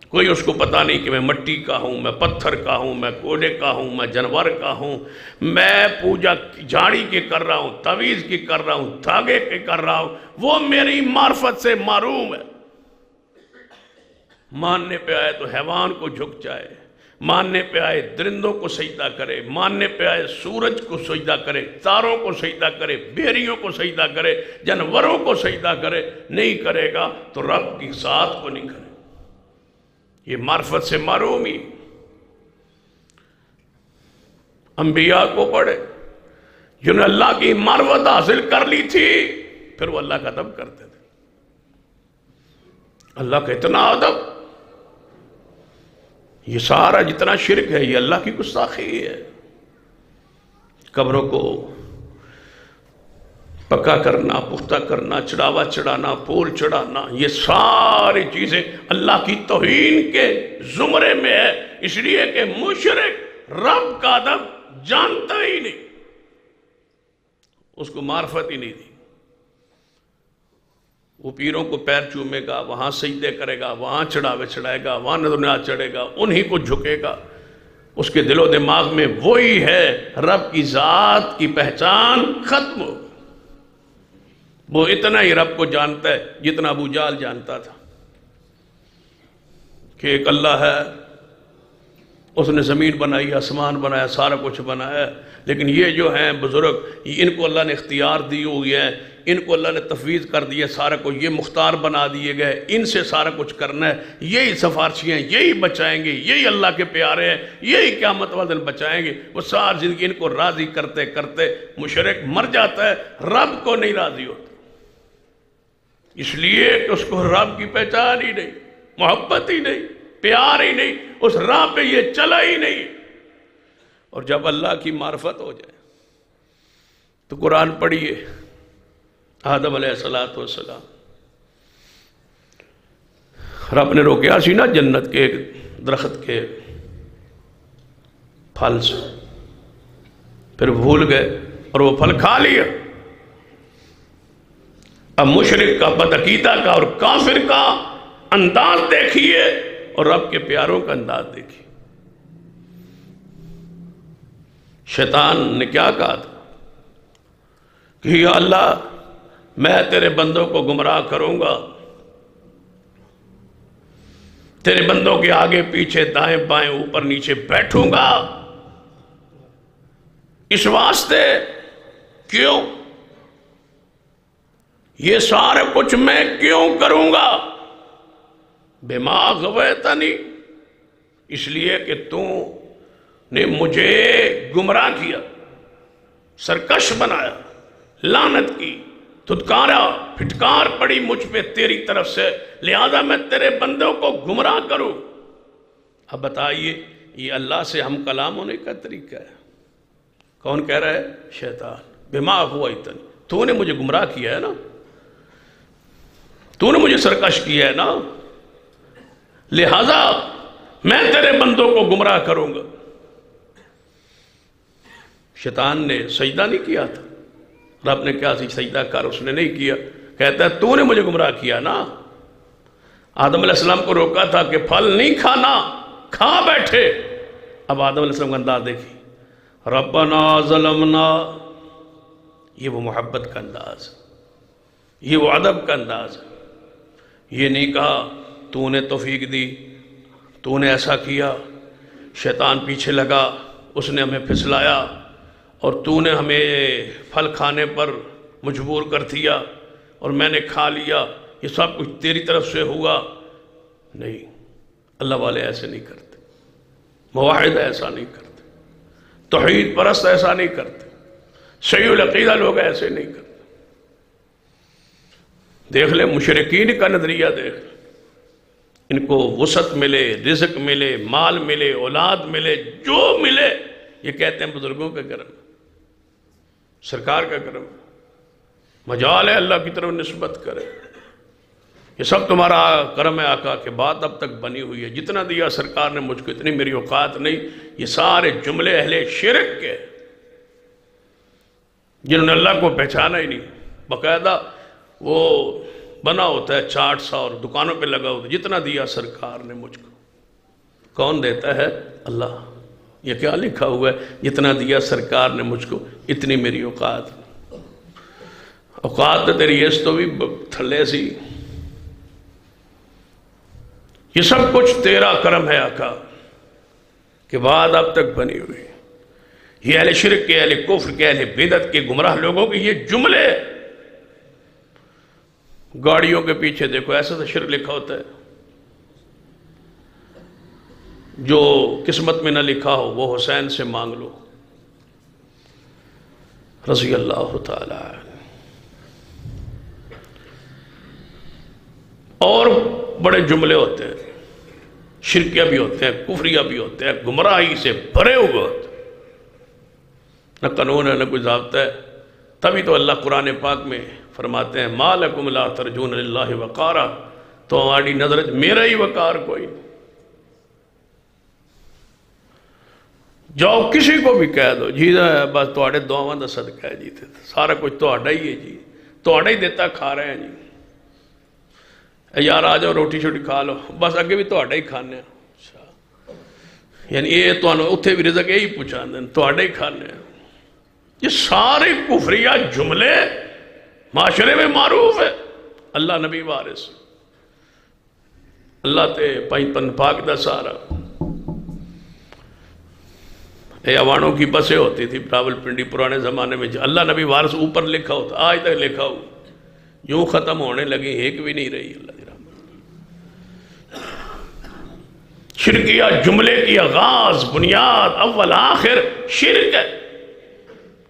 کوئی اس کو پتہ نہیں کہ میں مٹی کا ہوں، میں پتھر کا ہوں، میں کوڑے کا ہوں، میں جانور کا ہوں، میں پوجا جھاڑی کی کر رہا ہوں، تعویذ کی کر رہا ہوں، دھاگے کی کر رہا ہوں، وہ میری معرفت سے محروم ہے۔ ماننے پہ آئے تو حیوان کو جھک جائے، ماننے پہ آئے درندوں کو سجدہ کرے، ماننے پہ آئے سورج کو سجدہ کرے، تاروں کو سجدہ کرے، بھیڑیوں کو سجدہ کرے، جانوروں کو سجدہ کرے، نہیں کرے گا تو رب کی ذات کو نہیں کرے۔ یہ معرفت سے محرومی۔ انبیاء کو پڑھے جنہوں نے اللہ کی معرفت حاصل کر لی تھی، پھر وہ اللہ کا ادب کرتے تھے۔ اللہ کا اتنا ادب، یہ سارا جتنا شرک ہے یہ اللہ کی گستاخی ہے۔ قبروں کو پکا کرنا، پختہ کرنا، چڑھاوا چڑھانا، پھول چڑھانا، یہ ساری چیزیں اللہ کی توہین کے زمرے میں ہے، اس لیے کہ مشرک رب کا ادب جانتا ہی نہیں، اس کو معرفت ہی نہیں دی۔ وہ پیروں کو پیر چومے گا، وہاں سجدے کرے گا، وہاں چڑھاوے چڑھائے گا، وہاں نظر نیاز چڑھے گا، انہی کو جھکے گا۔ اس کے دل و دماغ میں وہی ہے، رب کی ذات کی پہچان ختم ہو۔ وہ اتنا ہی رب کو جانتا ہے جتنا ابو جہل جانتا تھا کہ ایک اللہ ہے، اس نے زمین بنائی، آسمان بنایا، سارا کچھ بنایا، لیکن یہ جو ہیں بزرگ، ان کو اللہ نے اختیار دی ہوئی ہے، ان کو اللہ نے تفویض کر دیا سارا کچھ، یہ مختار بنا دیے گئے، ان سے سارا کچھ کرنا ہے، یہی سفارشی ہیں، یہی بچائیں گے، یہی اللہ کے پیارے ہیں، یہی قیامت والے دن بچائیں گے۔ وہ ساری زندگی ان کو راضی کرتے کرتے مشرک مر جاتا ہے، رب کو نہیں راضی ہوتا، اس لیے کہ اس کو رب کی پہچان ہی نہیں، محبت ہی نہیں، پیار ہی نہیں، اس راہ پہ یہ چلا ہی نہیں۔ اور جب اللہ کی معرفت ہو جائے تو قرآن پڑھیے، آدم علیہ السلام رب نے روکیا سی نا جنت کے درخت کے پھل سے، پھر بھول گئے اور وہ پھل کھا لیا۔ اب مشرک کا، بدعقیدہ کا اور کافر کا انداز دیکھیے اور رب کے پیاروں کا انداز دیکھیے۔ شیطان نے کیا کہا تھا کہ یا اللہ میں تیرے بندوں کو گمراہ کروں گا، تیرے بندوں کے آگے پیچھے دائیں بائیں اوپر نیچے بیٹھوں گا، اس واسطے کیوں؟ یہ سارا کچھ میں کیوں کروں گا؟ بما غویتنی، اس لیے کہ تو نے مجھے گمراہ کیا، سرکش بنایا، لعنت کی، دھتکارا، پھٹکار پڑی مجھ پہ تیری طرف سے، لہذا میں تیرے بندوں کو گمراہ کروں۔ اب بتائیے یہ اللہ سے ہم کلام ہونے کا طریقہ ہے؟ کون کہہ رہا ہے؟ شیطان۔ بما غویتنی، تو نے مجھے گمراہ کیا ہے نا، تو نے مجھے سرکش کیا ہے نا، لہذا میں تیرے بندوں کو گمراہ کروں گا۔ شیطان نے سجدہ نہیں کیا تھا، رب نے کیا سجدہ کر، اس نے نہیں کیا، کہتا ہے تو نے مجھے گمراہ کیا نا۔ آدم علیہ السلام کو روکا تھا کہ پھل نہیں کھانا، کھا بیٹھے۔ اب آدم علیہ السلام کا انداز دیکھیں، ربنا ظلمنا، یہ وہ محبت کا انداز، یہ وہ ادب کا انداز۔ یہ نہیں کہا تو نے توفیق دی، تو نے ایسا کیا، شیطان پیچھے لگا، اس نے ہمیں پھسلایا اور تو نے ہمیں پھل کھانے پر مجبور کر دیا اور میں نے کھا لیا، یہ سب کچھ تیری طرف سے ہوا۔ نہیں، اللہ والے ایسے نہیں کرتے، موحد ایسا نہیں کرتے، توحید پرست ایسا نہیں کرتے، صحیح العقیدہ لوگ ایسے نہیں کرتے۔ دیکھ لیں مشرکین کا نظریہ، دیکھ لیں، ان کو وسعت ملے، رزق ملے، مال ملے، اولاد ملے، جو ملے یہ کہتے ہیں بزرگوں کا کرم، سرکار کا کرم، مجال ہے اللہ کی طرف نسبت کرے۔ یہ سب تمہارا کرم ہے آقا کہ بات اب تک بنی ہوئی ہے، جتنا دیا سرکار نے مجھ کو اتنی میری اوقات نہیں۔ یہ سارے جملے اہل شرک کے، جنہوں نے اللہ کو پہچانا ہی نہیں۔ باقاعدہ وہ بنا ہوتا ہے چارٹ سا اور دکانوں پہ لگا ہوتا ہے، جتنا دیا سرکار نے مجھ کو۔ کون دیتا ہے؟ اللہ۔ یہ کیا لکھا ہوا ہے؟ جتنا دیا سرکار نے مجھ کو اتنی میری اوقات۔ اوقات تیری اس تو بھی تھلے سی۔ یہ سب کچھ تیرا کرم ہے آقا کہ بات اب تک بنی ہوئی۔ یہ اہل شرک کے، اہل کفر کے، اہل بدعت کے، گمراہ لوگوں کے یہ جملے، گاڑیوں کے پیچھے دیکھو ایسا تو شرک لکھا ہوتا ہے، جو قسمت میں نہ لکھا ہو وہ حسین سے مانگ لو رضی اللہ تعالی عنہ۔ اور بڑے جملے ہوتے ہیں، شرکیہ بھی ہوتے ہیں، کفریہ بھی ہوتے ہیں، گمراہی سے بھرے ہوئے ہوتے ہیں، نہ قانون ہے نہ کوئی ضابطہ ہے۔ تبھی تو اللہ قرآن پاک میں فرماتے ہیں مَا لَكُمْ لَا تَرْجُونَ لِلَّهِ وَقَارًا، تو ہماری نظر میرا ہی وقار کوئی نہیں۔ جاؤ کسی کو بھی کہہ دو جی بس تواڈے دعاواں دا صدقہ ہے جی، سارا کچھ تواڈا ہی ہے جی، تواڈا ہی دیتا کھا رہے ہیں جی، یار آ جاؤ روٹی شوٹی کھا لو، بس اگے بھی تواڈا ہی کھانے ہیں۔ یعنی یہ تانوں اتھے بھی رزق یہی پہنچا دیں، تواڈا ہی کھانے ہیں۔ یہ سارے کفریہ جملے معاشرے میں معروف ہے۔ اللہ نبی وارث، اللہ تے پن پاک دا سارا۔ یہ عوانوں کی بسیں ہوتی تھی راول پنڈی پرانے زمانے میں، اللہ نبی وارث اوپر لکھا ہوتا، آج تک لکھا ہو، یوں ختم ہونے لگی ایک بھی نہیں رہی۔ اللہ جی رحمت۔ شرکیہ جملے کی آغاز، بنیاد، اول آخر شرک ہے،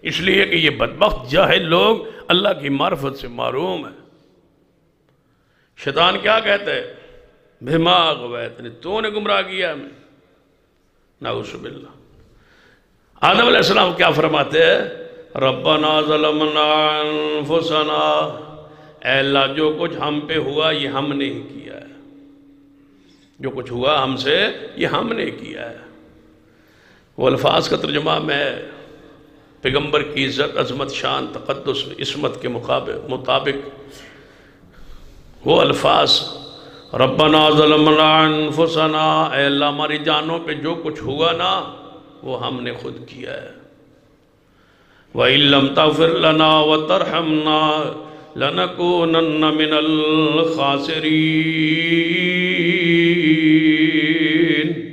اس لیے کہ یہ بدبخت جاہل لوگ اللہ کی معرفت سے محروم ہیں۔ شیطان کیا کہتا ہے؟ بِمَا أَغْوَيْتَنِي، تو نے گمراہ کیا ہمیں، نعوذ باللہ۔ آدم علیہ السلام کیا فرماتے ہیں؟ رَبَّنَا ظَلَمْنَا أَنفُسَنَا، اے اللہ جو کچھ ہم پہ ہوا یہ ہم نے ہی کیا ہے، جو کچھ ہوا ہم سے یہ ہم نے کیا ہے۔ وہ الفاظ کا ترجمہ میں پیغمبر کی عزت، عظمت، شان، تقدس، عصمت کے مطابق وہ الفاظ ربنا ظلمنا انفسنا، اے اللہ ہماری جانوں پہ جو کچھ ہوا نا وہ ہم نے خود کیا ہے۔ وَإِن لَّمْ تَغْفِرْ لَنَا وَتَرْحَمْنَا لَنَكُونَنَّ مِنَ الْخَاسِرِينَ،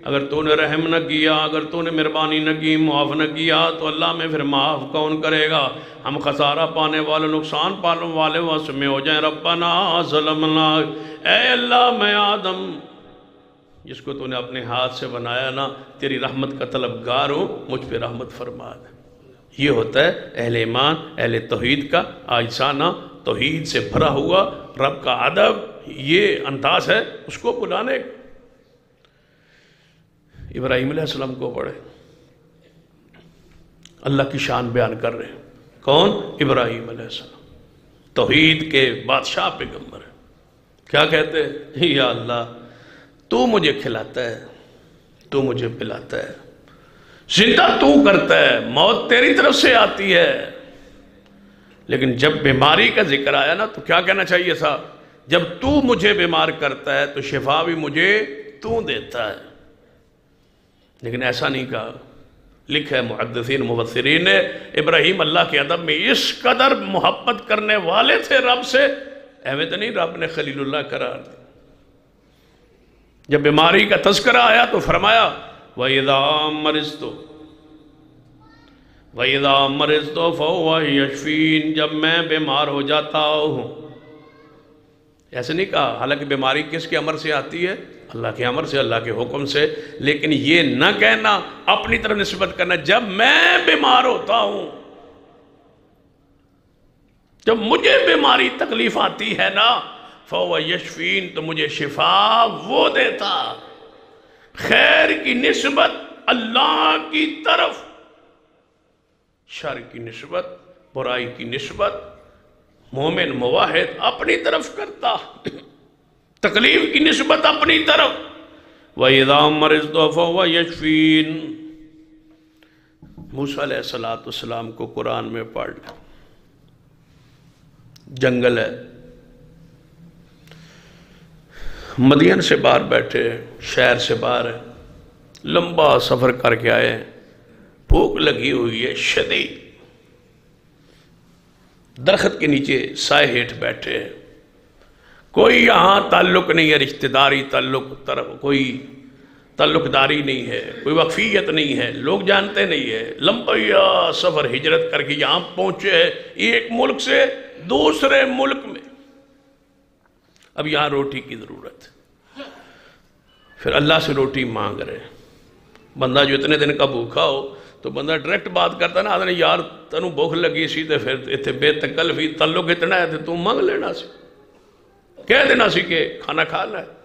اگر تو نے رحم نہ کیا، اگر تو نے مہربانی نہ کی، معاف نہ کیا تو اللہ میں پھر معاف کون کرے گا؟ ہم خسارہ پانے والے، نقصان پانے والے واسطے میں ہو جائیں۔ ربنا ظلمنا، اے اللہ میں آدم جس کو تو نے اپنے ہاتھ سے بنایا نا، تیری رحمت کا طلبگار ہوں، مجھ پہ رحمت فرما دے۔ یہ ہوتا ہے اہل ایمان، اہل توحید کا عاجزانہ، توحید سے بھرا ہوا رب کا ادب، یہ انداز ہے اس کو بلانے کا۔ ابراہیم علیہ السلام کو پڑھے، اللہ کی شان بیان کر رہے ہیں۔ کون؟ ابراہیم علیہ السلام، توحید کے بادشاہ پیغمبر ہے۔ کیا کہتے ہیں؟ یا اللہ تو مجھے کھلاتا ہے، تو مجھے پلاتا ہے، زندہ تو کرتا ہے، موت تیری طرف سے آتی ہے۔ لیکن جب بیماری کا ذکر آیا نا تو کیا کہنا چاہیے تھا؟ جب تو مجھے بیمار کرتا ہے تو شفا بھی مجھے تو دیتا ہے، لیکن ایسا نہیں کہا۔ لکھا ہے محدثین مفسرین نے، ابراہیم اللہ کے ادب میں اس قدر محبت کرنے والے تھے رب سے، احمد نہیں رب نے خلیل اللہ قرار دیا۔ جب بیماری کا تذکرہ آیا تو فرمایا وَإِذَا مَرِضْتُ فَهُوَ يَشْفِينِ، جب میں بیمار ہو جاتا ہوں۔ ایسے نہیں کہا، حالانکہ بیماری کس کے امر سے آتی ہے؟ اللہ کے امر سے، اللہ کے حکم سے، لیکن یہ نہ کہنا، اپنی طرف نسبت کرنا جب میں بیمار ہوتا ہوں، جب مجھے بیماری تکلیف آتی ہے نا، فَهُوَ يَشْفِينِ، تو مجھے شفا وہ دیتا۔ خیر کی نسبت اللہ کی طرف، شر کی نسبت، برائی کی نسبت مومن موحد اپنی طرف کرتا، تکلیف کی نسبت اپنی طرف۔ وَإِذَا مَرِضْتُ فَهُوَ يَشْفِينِ۔ موسیٰ علیہ السلام کو قرآن میں پڑھ لیں، جنگل ہے، مدین سے باہر بیٹھے، شہر سے باہر ہے، لمبا سفر کر کے آئے ہیں، بھوک لگی ہوئی ہے شدید، درخت کے نیچے سائے ہیٹھ بیٹھے ہیں، کوئی یہاں تعلق نہیں ہے، رشتہ داری کوئی تعلق داری نہیں ہے، کوئی وقفیت نہیں ہے، لوگ جانتے نہیں ہے، لمبا سفر ہجرت کر کے یہاں پہنچے ہیں ایک ملک سے دوسرے ملک میں، اب یہاں روٹی کی ضرورت ہے، پھر اللہ سے روٹی مانگ رہے ہیں۔ بندہ جو اتنے دن کا بھوکا ہو تو بندہ ڈائریکٹ بات کرتا نا، آدھنے یار تنوں بھوک لگی سی تے پھر اتنے بے تکلفی تعلق اتنا ہے تے تو مانگ لینا سی، کہہ دینا سی کہ کھانا کھانا ہے۔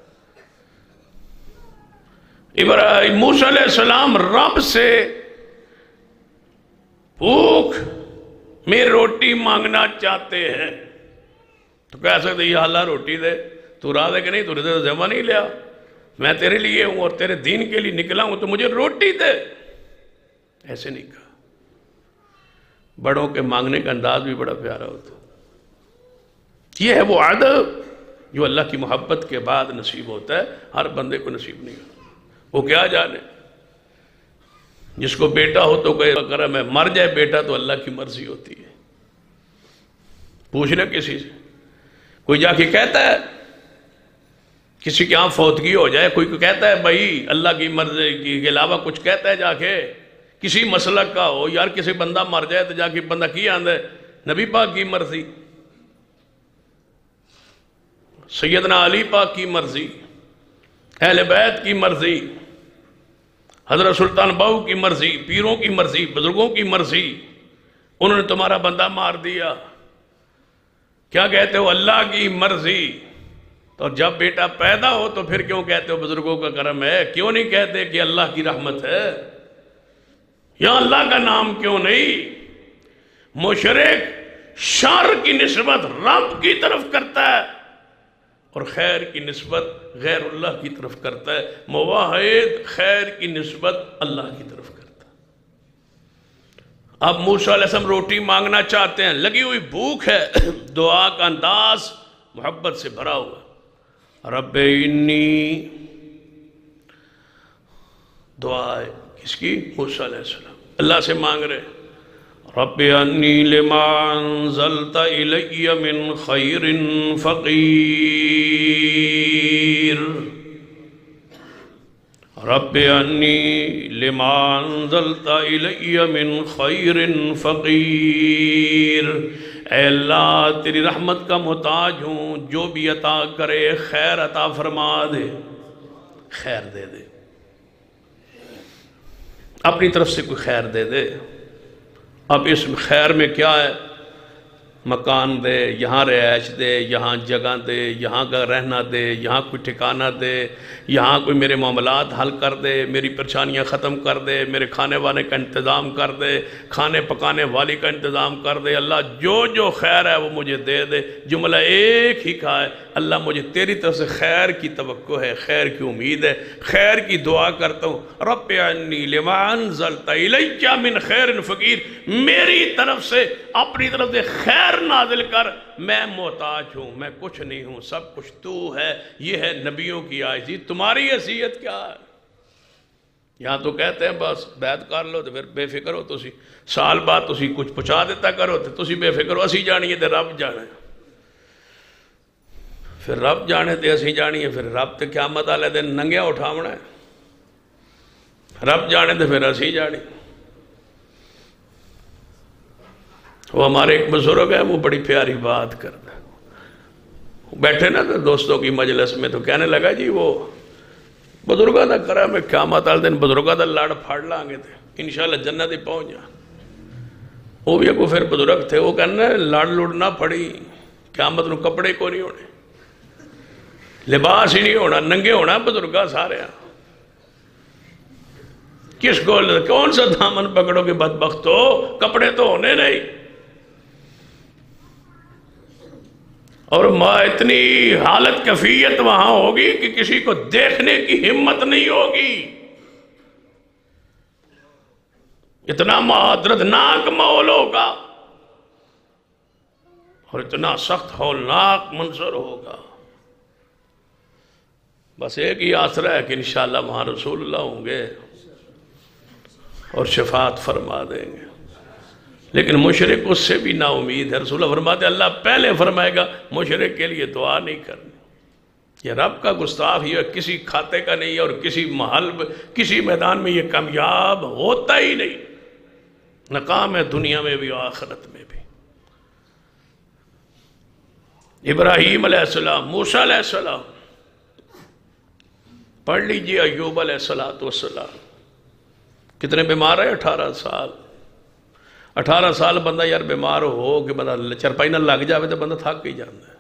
موسیٰ علیہ السلام رب سے بھوک میں روٹی مانگنا چاہتے ہیں تو کہہ سکتے یا اللہ روٹی دے، تو راہ دے کہ نہیں، تو رضا ذمہ نہیں لیا، میں تیرے لیے ہوں اور تیرے دین کے لیے نکلا ہوں تو مجھے روٹی دے، ایسے نہیں کہا۔ بڑوں کے مانگنے کا انداز بھی بڑا پیارا ہوتا، یہ ہے وہ ادب جو اللہ کی محبت کے بعد نصیب ہوتا ہے، ہر بندے کو نصیب نہیں ہوتا۔ وہ کیا جانے، جس کو بیٹا ہو تو کہ اگر میں مر جائے بیٹا تو اللہ کی مرضی ہوتی ہے، پوچھنا کسی سے، کوئی جا کے کہتا ہے کسی کے ہاں فوتگی ہو جائے، کوئی کہتا ہے بھائی اللہ کی مرضی کے علاوہ کچھ کہتا ہے جا کے، کسی مسلک کا ہو، یار کسی بندہ مر جائے تو جا کے بندہ کی آندہ ہے نبی پاک کی مرضی، سیدنا علی پاک کی مرضی، اہل بیت کی مرضی، حضرت سلطان باہو کی مرضی، پیروں کی مرضی، بزرگوں کی مرضی، انہوں نے تمہارا بندہ مار دیا، کیا کہتے ہو اللہ کی مرضی۔ تو جب بیٹا پیدا ہو تو پھر کیوں کہتے ہو بزرگوں کا کرم ہے، کیوں نہیں کہتے کہ اللہ کی رحمت ہے، یا اللہ کا نام کیوں نہیں؟ مشرک شر کی نسبت رب کی طرف کرتا ہے اور خیر کی نسبت غیر اللہ کی طرف کرتا ہے، موحد خیر کی نسبت اللہ کی طرف کرتا ہے۔ اب موسیٰ علیہ السلام روٹی مانگنا چاہتے ہیں، لگی ہوئی بھوک ہے، دعا کا انداز محبت سے بھرا ہوا، رب انی، دعا ہے کس کی؟ موسیٰ علیہ السلام اللہ سے مانگ رہے، رب انی لما انزلت الی من خیر فقیر، رب انی لما انزلت الی من خیر فقیر، اے اللہ تیری رحمت کا محتاج ہوں، جو بھی عطا کرے خیر عطا فرما دے، خیر دے دے، اپنی طرف سے کوئی خیر دے دے۔ اب اس خیر میں کیا ہے؟ مکان دے، یہاں رہائش دے، یہاں جگہ دے، یہاں کا رہنا دے، یہاں کوئی ٹھکانہ دے، یہاں کوئی میرے معاملات حل کر دے، میری پریشانیاں ختم کر دے، میرے کھانے وانے کا انتظام کر دے، کھانے پکانے والی کا انتظام کر دے، اللہ جو جو خیر ہے وہ مجھے دے دے۔ جملہ ایک ہی کہا ہے، اللہ مجھے تیری طرف سے خیر کی توقع ہے، خیر کی امید ہے، خیر کی دعا کرتا ہوں، رب انی لما انزلت الی من خیر فقیر، میری طرف سے اپنی طرف سے خیر نازل کر، میں محتاج ہوں، میں کچھ نہیں ہوں، سب کچھ تو ہے۔ یہ ہے نبیوں کی عاجزی، تمہاری حیثیت کیا ہے؟ یہاں تو کہتے ہیں بس بیعت کر لو تو پھر بے فکر ہو، تسی سال بعد تسی کچھ پہنچا دیتا کرو تو تسی بے فکر ہو، اسی جانیے تے رب جانے، پھر رب جانے تے اسی جانیے، پھر رب تے قیامت والے دن ننگیا اٹھاونا ہے، رب جانے تے پھر اسی جانی۔ وہ ہمارے ایک بزرگ ہے، وہ بڑی پیاری بات کرتا ہے، بیٹھے نا تو دوستوں کی مجلس میں تو کہنے لگا جی وہ بزرگاں دا کرم ہے، قیامت والے دن بزرگاں دا لڑ پھڑ لیں گے تے انشاءاللہ جنت ہی پہنچ جا۔ وہ بھی اگو پھر بزرگ تھے، وہ کہنا لڑ نہ پڑی، قیامت نو کپڑے کو نہیں ہونے، لباس ہی نہیں ہونا، ننگے ہونا بزرگاں سارے ہیں۔ کس کو کون سا دامن پکڑو کہ بدبخت ہو، کپڑے تو ہونے نہیں۔ اور اتنی حالت کیفیت وہاں ہوگی کہ کسی کو دیکھنے کی ہمت نہیں ہوگی. اتنا دردناک ماحول ہوگا اور اتنا سخت ہولناک منظر ہوگا. بس ایک ہی آسرا ہے کہ انشاءاللہ وہاں رسول اللہ ہوں گے اور شفاعت فرما دیں گے. لیکن مشرک اس سے بھی نا امید ہے. رسول اللہ فرماتے اللہ پہلے فرمائے گا مشرک کے لیے دعا نہیں کرنی. یہ رب کا گستاخ یہ کسی کھاتے کا نہیں ہے اور کسی محل کسی میدان میں یہ کامیاب ہوتا ہی نہیں. ناکام ہے دنیا میں بھی آخرت میں بھی. ابراہیم علیہ السلام، موسیٰ علیہ السلام، پڑھ لیجئے ایوب علیہ السلام کتنے بیمار ہے. 18 سال 18 سال بندہ یار بیمار ہو کہ بندہ چرپائی نہ لگ جاوے تو بندہ تھک ہی جاتا ہے.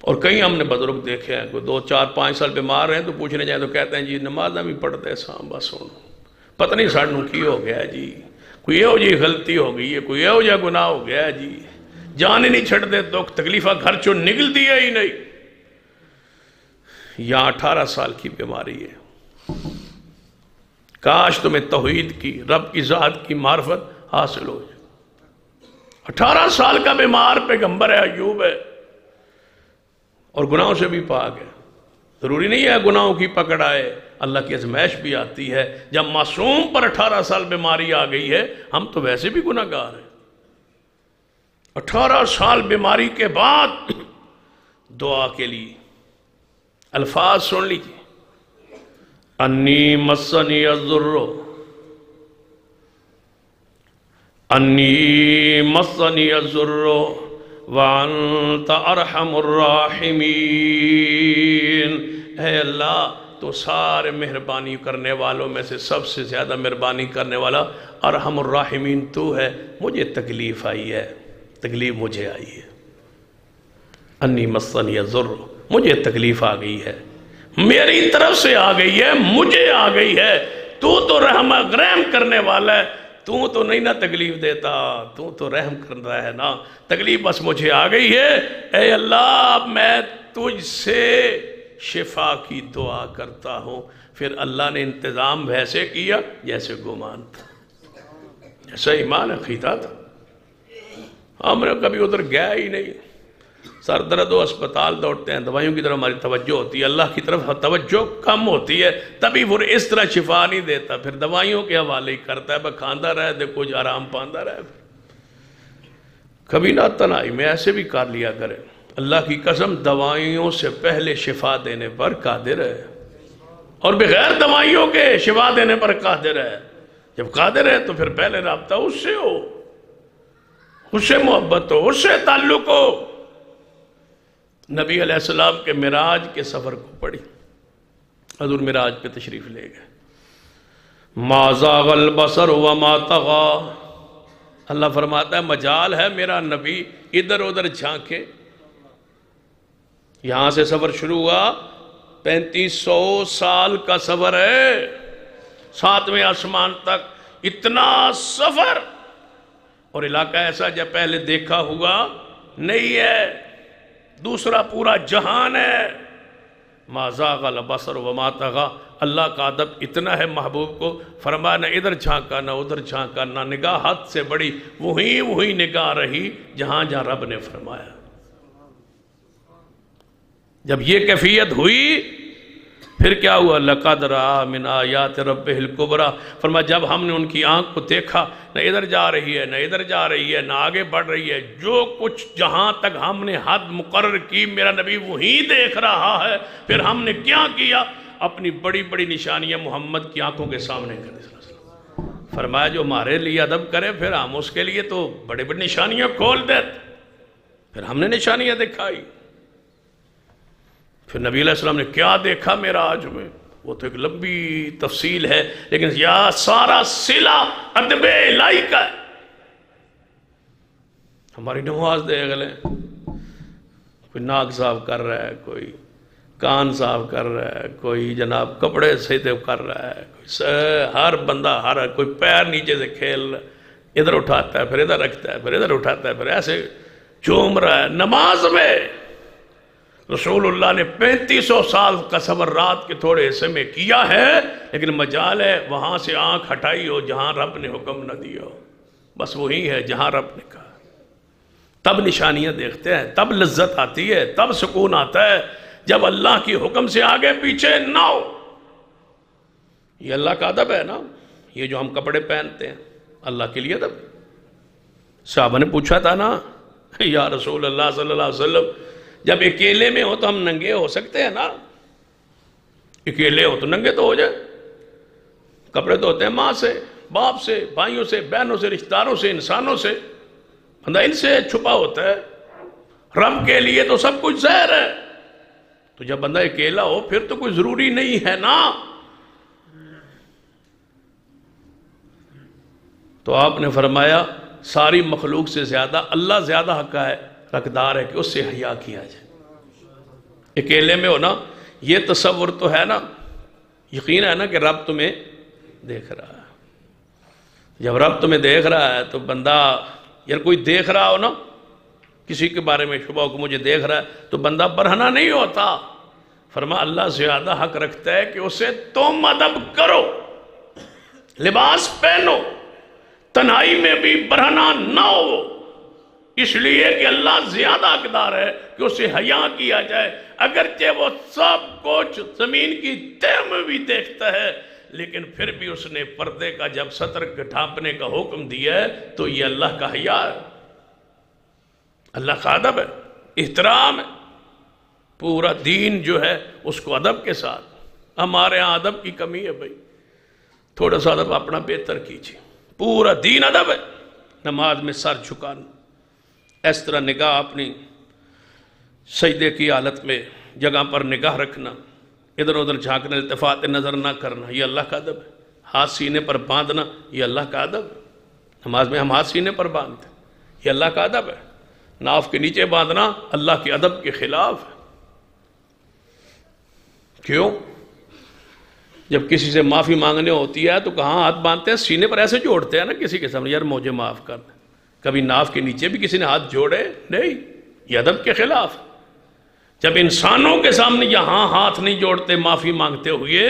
اور کئی ہم نے بزرگ دیکھے ہیں کوئی 2 4 5 سال بیمار ہیں تو پوچھنے جائیں تو کہتے ہیں جی نمازاں بھی پڑھتے سام بس ہوں پتہ نہیں سانوں کی ہو گیا جی، کوئی یہو جی غلطی ہو گئی ہے، کوئی یہو جا گناہ ہو گیا جی، جان ہی نہیں چھڑتے دکھ تکلیفہ گھر چوں نکل دیا ہی نہیں. یہاں 18 سال کی بیماری ہے. کاش تمہیں توحید کی رب کی ذات کی معرفت حاصل ہو جائے. 18 سال کا بیمار پیغمبر ہے، ایوب ہے، اور گناہوں سے بھی پاک ہے. ضروری نہیں ہے گناہوں کی پکڑ آئے، اللہ کی ازمائش بھی آتی ہے. جب معصوم پر 18 سال بیماری آ گئی ہے ہم تو ویسے بھی گناہ گار ہیں. 18 سال بیماری کے بعد دعا کے لیے الفاظ سن لیجیے. انی مسنی الضر انی مسنی الضر وانت ارحم الراحمین. اے اللہ تو سارے مہربانی کرنے والوں میں سے سب سے زیادہ مہربانی کرنے والا ارحم الراحمین تو ہے. مجھے تکلیف آئی ہے، تکلیف مجھے آئی ہے. انی مسنی الضر مجھے تکلیف آ گئی ہے، میری طرف سے آ گئی ہے، مجھے آ گئی ہے. تو رحم کرنے والا ہے، تو نہیں نہ تکلیف دیتا، تو رحم کرتا ہے نا. تکلیف بس مجھے آ گئی ہے. اے اللہ میں تجھ سے شفا کی دعا کرتا ہوں. پھر اللہ نے انتظام ویسے کیا جیسے گمان تھا، جیسا ایمان عقیدہ تھا. ہم نے کبھی ادھر گیا ہی نہیں. سر درد ہو اسپتال دوڑتے ہیں، دوائیوں کی طرف ہماری توجہ ہوتی ہے، اللہ کی طرف توجہ کم ہوتی ہے. تبھی وہ اس طرح شفا نہیں دیتا، پھر دوائیوں کے حوالے ہی کرتا ہے. بس کھاندہ رہے دے کچھ آرام پاندہ رہے. کبھی نہ تنہائی میں ایسے بھی کر لیا کرے. اللہ کی قسم دوائیوں سے پہلے شفا دینے پر قادر ہے، اور بغیر دوائیوں کے شفا دینے پر قادر ہے. جب قادر ہے تو پھر پہلے رابطہ اس سے ہو، اس سے محبت ہو، اس سے تعلق ہو. نبی علیہ السلام کے معراج کے سفر کو پڑھی. حضور معراج پہ تشریف لے گئے. ما زاغ البصر وما طغى. اللہ فرماتا ہے مجال ہے میرا نبی ادھر ادھر جھانکے. یہاں سے سفر شروع ہوا، 3500 سال کا سفر ہے، 7ویں آسمان تک. اتنا سفر اور علاقہ ایسا جب پہلے دیکھا ہوا نہیں ہے. دوسرا پورا جہان ہے. ما زاغ البصر وما طغى. اللہ کا ادب اتنا ہے محبوب کو، فرمایا نہ ادھر جھانکا نہ ادھر جھانکا، نہ نگاہ حد سے بڑی وہی نگاہ رہی جہاں رب نے فرمایا. جب یہ کیفیت ہوئی پھر کیا ہوا؟ لَقَدْ رَأَىٰ مِنْ آيَاتِ رَبِّهِ الْكُبْرَىٰ. فرمایا جب ہم نے ان کی آنکھ کو دیکھا، نہ ادھر جا رہی ہے نہ ادھر جا رہی ہے نہ آگے بڑھ رہی ہے، جو کچھ جہاں تک ہم نے حد مقرر کی میرا نبی وہی دیکھ رہا ہے. پھر ہم نے کیا کیا؟ اپنی بڑی بڑی نشانیاں محمد کی آنکھوں کے سامنے کرے. فرمایا جو ہمارے لیے ادب کرے پھر ہم اس کے لیے تو بڑی بڑی نشانیاں کھول دیتے. پھر ہم نے نشانیاں دکھائی. پھر نبی علیہ السلام نے کیا دیکھا معراج میں، وہ تو ایک لمبی تفصیل ہے، لیکن یہ سارا صلہ ادب الہی کا ہے. ہماری نماز دیکھ لیں، کوئی ناک صاف کر رہا ہے، کوئی کان صاف کر رہا ہے، کوئی جناب کپڑے سیدھے کر رہا ہے، ہر بندہ کوئی پیر نیچے سے کھیل ادھر اٹھاتا ہے پھر ادھر رکھتا ہے پھر ادھر اٹھاتا ہے پھر ایسے چوم رہا ہے نماز میں. رسول اللہ نے 3500 سال کا سفر رات کے تھوڑے حصے میں کیا ہے، لیکن مجال ہے وہاں سے آنکھ ہٹائی ہو جہاں رب نے حکم نہ دیا ہو. بس وہی ہے جہاں رب نے کہا. تب نشانیاں دیکھتے ہیں، تب لذت آتی ہے، تب سکون آتا ہے جب اللہ کی حکم سے آگے پیچھے نہ ہو. یہ اللہ کا ادب ہے نا. یہ جو ہم کپڑے پہنتے ہیں اللہ کے لیے ادب. صحابہ نے پوچھا تھا نا یا رسول اللہ صلی اللہ علیہ وسلم جب اکیلے میں ہو تو ہم ننگے ہو سکتے ہیں نا؟ اکیلے ہو تو ننگے تو ہو جائے. کپڑے تو ہوتے ہیں ماں سے، باپ سے، بھائیوں سے، بہنوں سے، رشتہ داروں سے، انسانوں سے. بندہ ان سے چھپا ہوتا ہے. رب کے لیے تو سب کچھ ظاہر ہے. تو جب بندہ اکیلا ہو پھر تو کوئی ضروری نہیں ہے نا. تو آپ نے فرمایا ساری مخلوق سے زیادہ اللہ زیادہ حقدار ہے کہ اس سے حیا کیا جائے. اکیلے میں ہو نا، یہ تصور تو ہے نا، یقین ہے نا کہ رب تمہیں دیکھ رہا ہے. جب رب تمہیں دیکھ رہا ہے تو بندہ، یار کوئی دیکھ رہا ہو نا، کسی کے بارے میں شبہ ہو کہ مجھے دیکھ رہا ہے تو بندہ برہنہ نہیں ہوتا. فرما اللہ زیادہ حق رکھتا ہے کہ اسے تم ادب کرو، لباس پہنو، تنہائی میں بھی برہنہ نہ ہو، اس لیے کہ اللہ زیادہ حقدار ہے کہ اسے حیا کیا جائے. اگرچہ وہ سب کچھ زمین کی تہ میں بھی دیکھتا ہے، لیکن پھر بھی اس نے پردے کا جب ستر ڈھانپنے کا حکم دیا ہے تو یہ اللہ کا حیا ہے، اللہ کا ادب ہے، احترام ہے. پورا دین جو ہے اس کو ادب کے ساتھ. ہمارے ہاں ادب کی کمی ہے بھائی، تھوڑا سا ادب اپنا بہتر کیجیے. پورا دین ادب ہے. نماز میں سر جھکانا، اس طرح نگاہ اپنی سجدے کی حالت میں جگہ پر نگاہ رکھنا، ادھر ادھر جھانکنا، التفات نظر نہ کرنا، یہ اللہ کا ادب ہے. ہاتھ سینے پر باندھنا، یہ اللہ کا ادب ہے. نماز میں ہم ہاتھ سینے پر باندھتے، یہ اللہ کا ادب ہے. ناف کے نیچے باندھنا اللہ کے ادب کے خلاف ہے. کیوں؟ جب کسی سے معافی مانگنے ہوتی ہے تو کہاں ہاتھ باندھتے ہیں؟ سینے پر ایسے جوڑتے ہیں نا کسی کے سامنے، یار مجھے معاف کر دیں. کبھی ناف کے نیچے بھی کسی نے ہاتھ جوڑے نہیں، یہ ادب کے خلاف. جب انسانوں کے سامنے یہاں ہاتھ نہیں جوڑتے معافی مانگتے ہوئے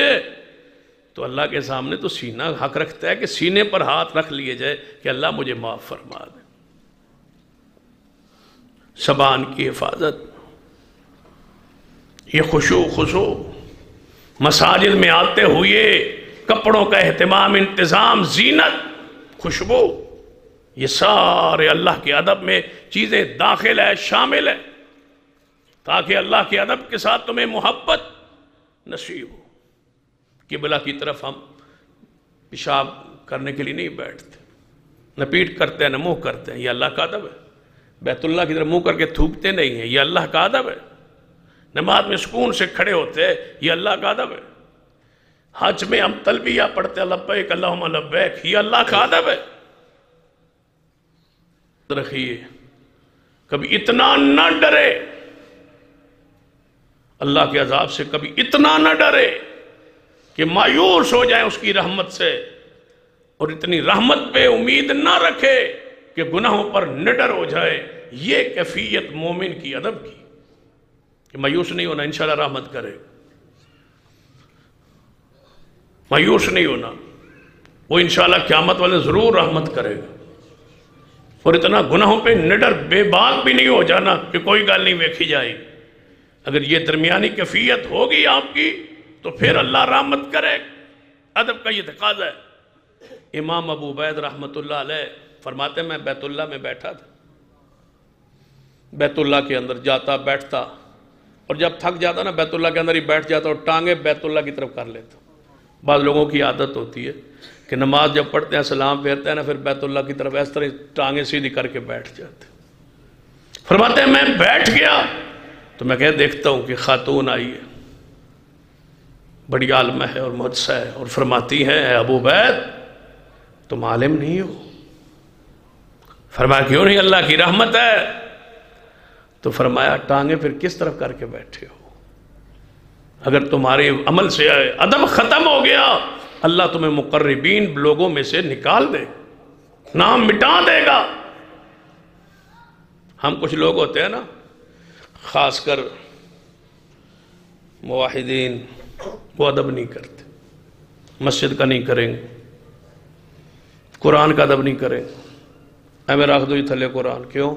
تو اللہ کے سامنے تو سینہ حق رکھتا ہے کہ سینے پر ہاتھ رکھ لیے جائے کہ اللہ مجھے معاف فرما دے. زبان کی حفاظت، یہ خشوع، مساجد میں آتے ہوئے کپڑوں کا اہتمام، انتظام، زینت، خوشبو، یہ سارے اللہ کے ادب میں چیزیں داخل ہے، شامل ہے، تاکہ اللہ کے ادب کے ساتھ تمہیں محبت نصیب ہو. قبلہ کی طرف ہم پیشاب کرنے کے لیے نہیں بیٹھتے، نہ پیٹھ کرتے ہیں نہ منہ کرتے ہیں، یہ اللہ کا ادب ہے. بیت اللہ کی طرف منہ کر کے تھوکتے نہیں ہیں، یہ اللہ کا ادب ہے. نماز میں سکون سے کھڑے ہوتے ہیں، یہ اللہ کا ادب ہے. حج میں ہم تلبیہ پڑھتے ہیں، لبیک اللہم لبیک، یہ اللہ کا ادب ہے. رکھیے کبھی اتنا نہ ڈرے اللہ کے عذاب سے، کبھی اتنا نہ ڈرے کہ مایوس ہو جائیں اس کی رحمت سے، اور اتنی رحمت پہ امید نہ رکھے کہ گناہوں پر نڈر ہو جائے. یہ کیفیت مومن کی ادب کی کہ مایوس نہیں ہونا، انشاءاللہ رحمت کرے. مایوس نہیں ہونا، وہ انشاءاللہ قیامت والے ضرور رحمت کرے گا. اور اتنا گناہوں پہ نڈر بے باک بھی نہیں ہو جانا کہ کوئی گل نہیں ویکھی جائے. اگر یہ درمیانی کیفیت ہوگی آپ کی تو پھر اللہ رحمت کرے. ادب کا یہ تقاضا ہے. امام ابو عبید رحمۃ اللہ علیہ فرماتے ہیں میں بیت اللہ میں بیٹھا تھا، بیت اللہ کے اندر جاتا بیٹھتا، اور جب تھک جاتا نا بیت اللہ کے اندر ہی بیٹھ جاتا اور ٹانگیں بیت اللہ کی طرف کر لیتا. بعض لوگوں کی عادت ہوتی ہے کہ نماز جب پڑھتے ہیں سلام پھیرتے ہیں نا، پھر بیت اللہ کی طرف اس طرح ٹانگیں سیدھی کر کے بیٹھ جاتے. فرماتے ہیں میں بیٹھ گیا تو میں کہہ دیکھتا ہوں کہ خاتون آئی ہے، بڑی عالمہ ہے اور محدثہ ہے، اور فرماتی ہیں اے ابو عبید تم عالم نہیں ہو. فرمایا کیوں نہیں؟ اللہ کی رحمت ہے. تو فرمایا ٹانگیں پھر کس طرف کر کے بیٹھے ہو؟ اگر تمہارے عمل سے ادب ختم ہو گیا اللہ تمہیں مقربین لوگوں میں سے نکال دے، نام مٹا دے گا. ہم کچھ لوگ ہوتے ہیں نا، خاص کر موحدین، وہ ادب نہیں کرتے، مسجد کا نہیں کریں گے، قرآن کا ادب نہیں کریں گے۔ ایویں رکھ دو جی تھلے قرآن، کیوں؟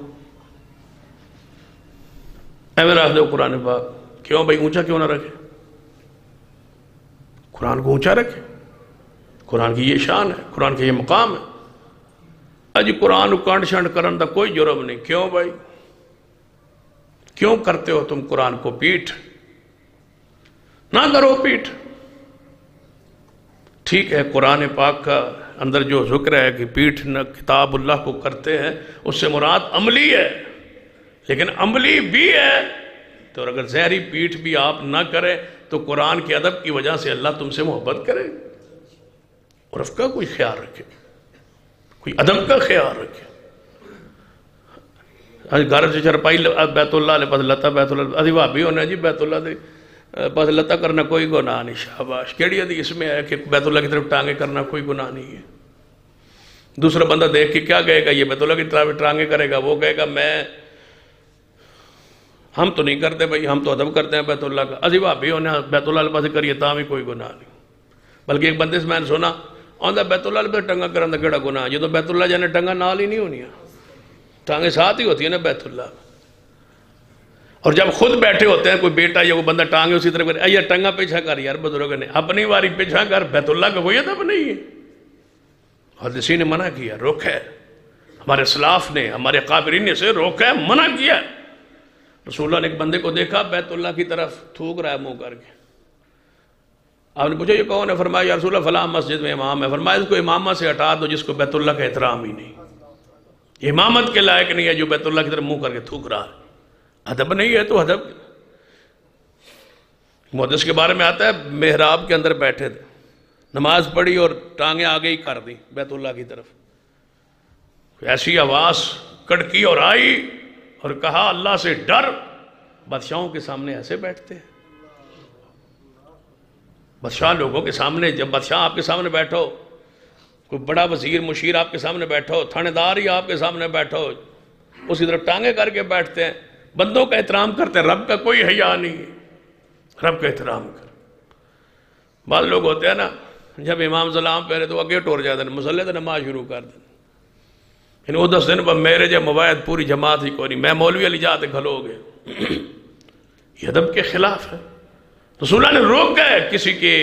ایویں رکھ دو قرآن پاک، کیوں بھائی؟ اونچا کیوں نہ رکھے؟ قرآن کو اونچا رکھے، قرآن کی یہ شان ہے، قرآن کا یہ مقام ہے۔ اجی قرآن کو کانٹ شانٹ کرن دا کوئی جرم نہیں، کیوں بھائی؟ کیوں کرتے ہو تم قرآن کو پیٹھ؟ نہ کرو پیٹھ۔ ٹھیک ہے، قرآن پاک کا اندر جو ذکر ہے کہ پیٹھ نہ کتاب اللہ کو کرتے ہیں، اس سے مراد عملی ہے، لیکن عملی بھی ہے تو اگر ظاہری پیٹھ بھی آپ نہ کریں تو قرآن کے ادب کی وجہ سے اللہ تم سے محبت کرے، اور اس کا کوئی خیال رکھے، کوئی ادب کا خیال رکھے۔ گھر سے چرپائی بیت اللہ علیہ پاس لتا بیت اللہ ادھی بھابی ہونا جی بیت اللہ دے پاس لتا کرنا کوئی گناہ نہیں، شاباش۔ کیڑی حدیث میں ہے کہ بیت اللہ کی طرف ٹانگیں کرنا کوئی گناہ نہیں ہے؟ دوسرا بندہ دیکھ کے کیا کہے گا؟ یہ بیت اللہ کی طرف ٹانگیں کرے گا، وہ کہے گا ہم تو نہیں کرتے بھائی، ہم تو ادب کرتے ہیں بیت اللہ کا۔ ادھی بھابی ہونا بیت اللہ علیہ پاس کریے تاں بھی کوئی گناہ نہیں۔ بلکہ ایک بندے سے میں نے سنا آندا بیت اللہ علیہ پاس ٹنگا کرن دا کیڑا گناہ؟ یہ تو بیت اللہ جانے ٹنگا نال ہی نہیں ہونی، ٹانگیں ساتھ ہی ہوتی ہیں نا بیت اللہ۔ اور جب خود بیٹھے ہوتے ہیں کوئی بیٹا یا کوئی بندہ ٹانگیں اسی طرح کرے، یہ ٹنگا پیچھا کر یار، بزرگ نے اپنی واری پیچھا کر، بیت اللہ کا کوئی ادب نہیں ہے۔ حدیثی نے منع کیا، روکا ہے، ہمارے اسلاف نے، ہمارے قابرین نے سے روکا ہے، منع کیا۔ رسول اللہ نے ایک بندے کو دیکھا بیت اللہ کی طرف تھوک رہا ہے منہ کر کے۔ آپ نے پوچھا یہ کون ہے؟ فرمایا یا رسول اللہ فلاں مسجد میں امام ہے۔ فرمایا اس کو امامہ سے ہٹا دو جس کو بیت اللہ کا احترام ہی نہیں، امامت کے لائق نہیں ہے جو بیت اللہ کی طرف منہ کر کے تھوک رہا ہے۔ ادب نہیں ہے تو ادب۔ محدث کے بارے میں آتا ہے محراب کے اندر بیٹھے تھے، نماز پڑھی اور ٹانگیں آگے ہی کر دی بیت اللہ کی طرف، ایسی آواز کڑکی اور آئی اور کہا اللہ سے ڈر۔ بادشاہوں کے سامنے ایسے بیٹھتے ہیں؟ بادشاہ لوگوں کے سامنے، جب بادشاہ آپ کے سامنے بیٹھو، کوئی بڑا وزیر مشیر آپ کے سامنے بیٹھو، تھانے دار ہی آپ کے سامنے بیٹھو، اسی طرف ٹانگیں کر کے بیٹھتے ہیں۔ بندوں کا احترام کرتے ہیں، رب کا کوئی حیا نہیں ہے، رب کا احترام کر۔ بعض لوگ ہوتے ہیں نا جب امام سلام پہلے تو اگے ٹور جاتے ہیں، مسلح تو نماز شروع کر دیں، ان وہ 10 دن پر میرے جب مواعد پوری جماعت ہی کوئی نہیں، میں مولوی علی جاتے کھلو گے، یہ ادب کے خلاف ہے۔ رسول اللہ نے روکا ہے کسی کے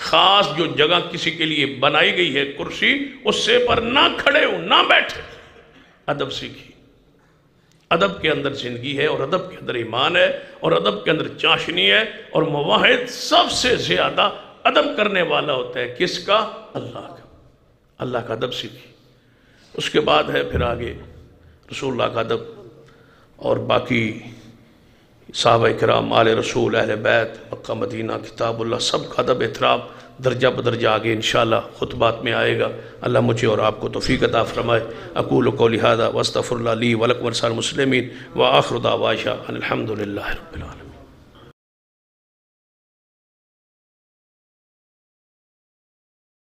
خاص جو جگہ کسی کے لیے بنائی گئی ہے کرسی، اس سے پر نہ کھڑے ہو، نہ بیٹھے۔ ادب سیکھی، ادب کے اندر زندگی ہے، اور ادب کے اندر ایمان ہے، اور ادب کے اندر چاشنی ہے، اور موحد سب سے زیادہ ادب کرنے والا ہوتا ہے کس کا؟ اللہ کا۔ اللہ کا ادب سیکھی، اس کے بعد ہے پھر آگے رسول اللہ کا ادب، اور باقی صحابہ کرام، آل رسول، اہل بیت، مکہ مدینہ، کتاب اللہ، سب کا ادب احترام درجہ بدرجہ آگے انشاءاللہ خطبات میں آئے گا۔ اللہ مجھے اور آپ کو توفیق عطا فرمائے۔ اقول قولی ھذا واستغفر اللہ لی ولکم ولسائر المسلمین، وآخر دعوانا ان الحمد للہ رب العالمین۔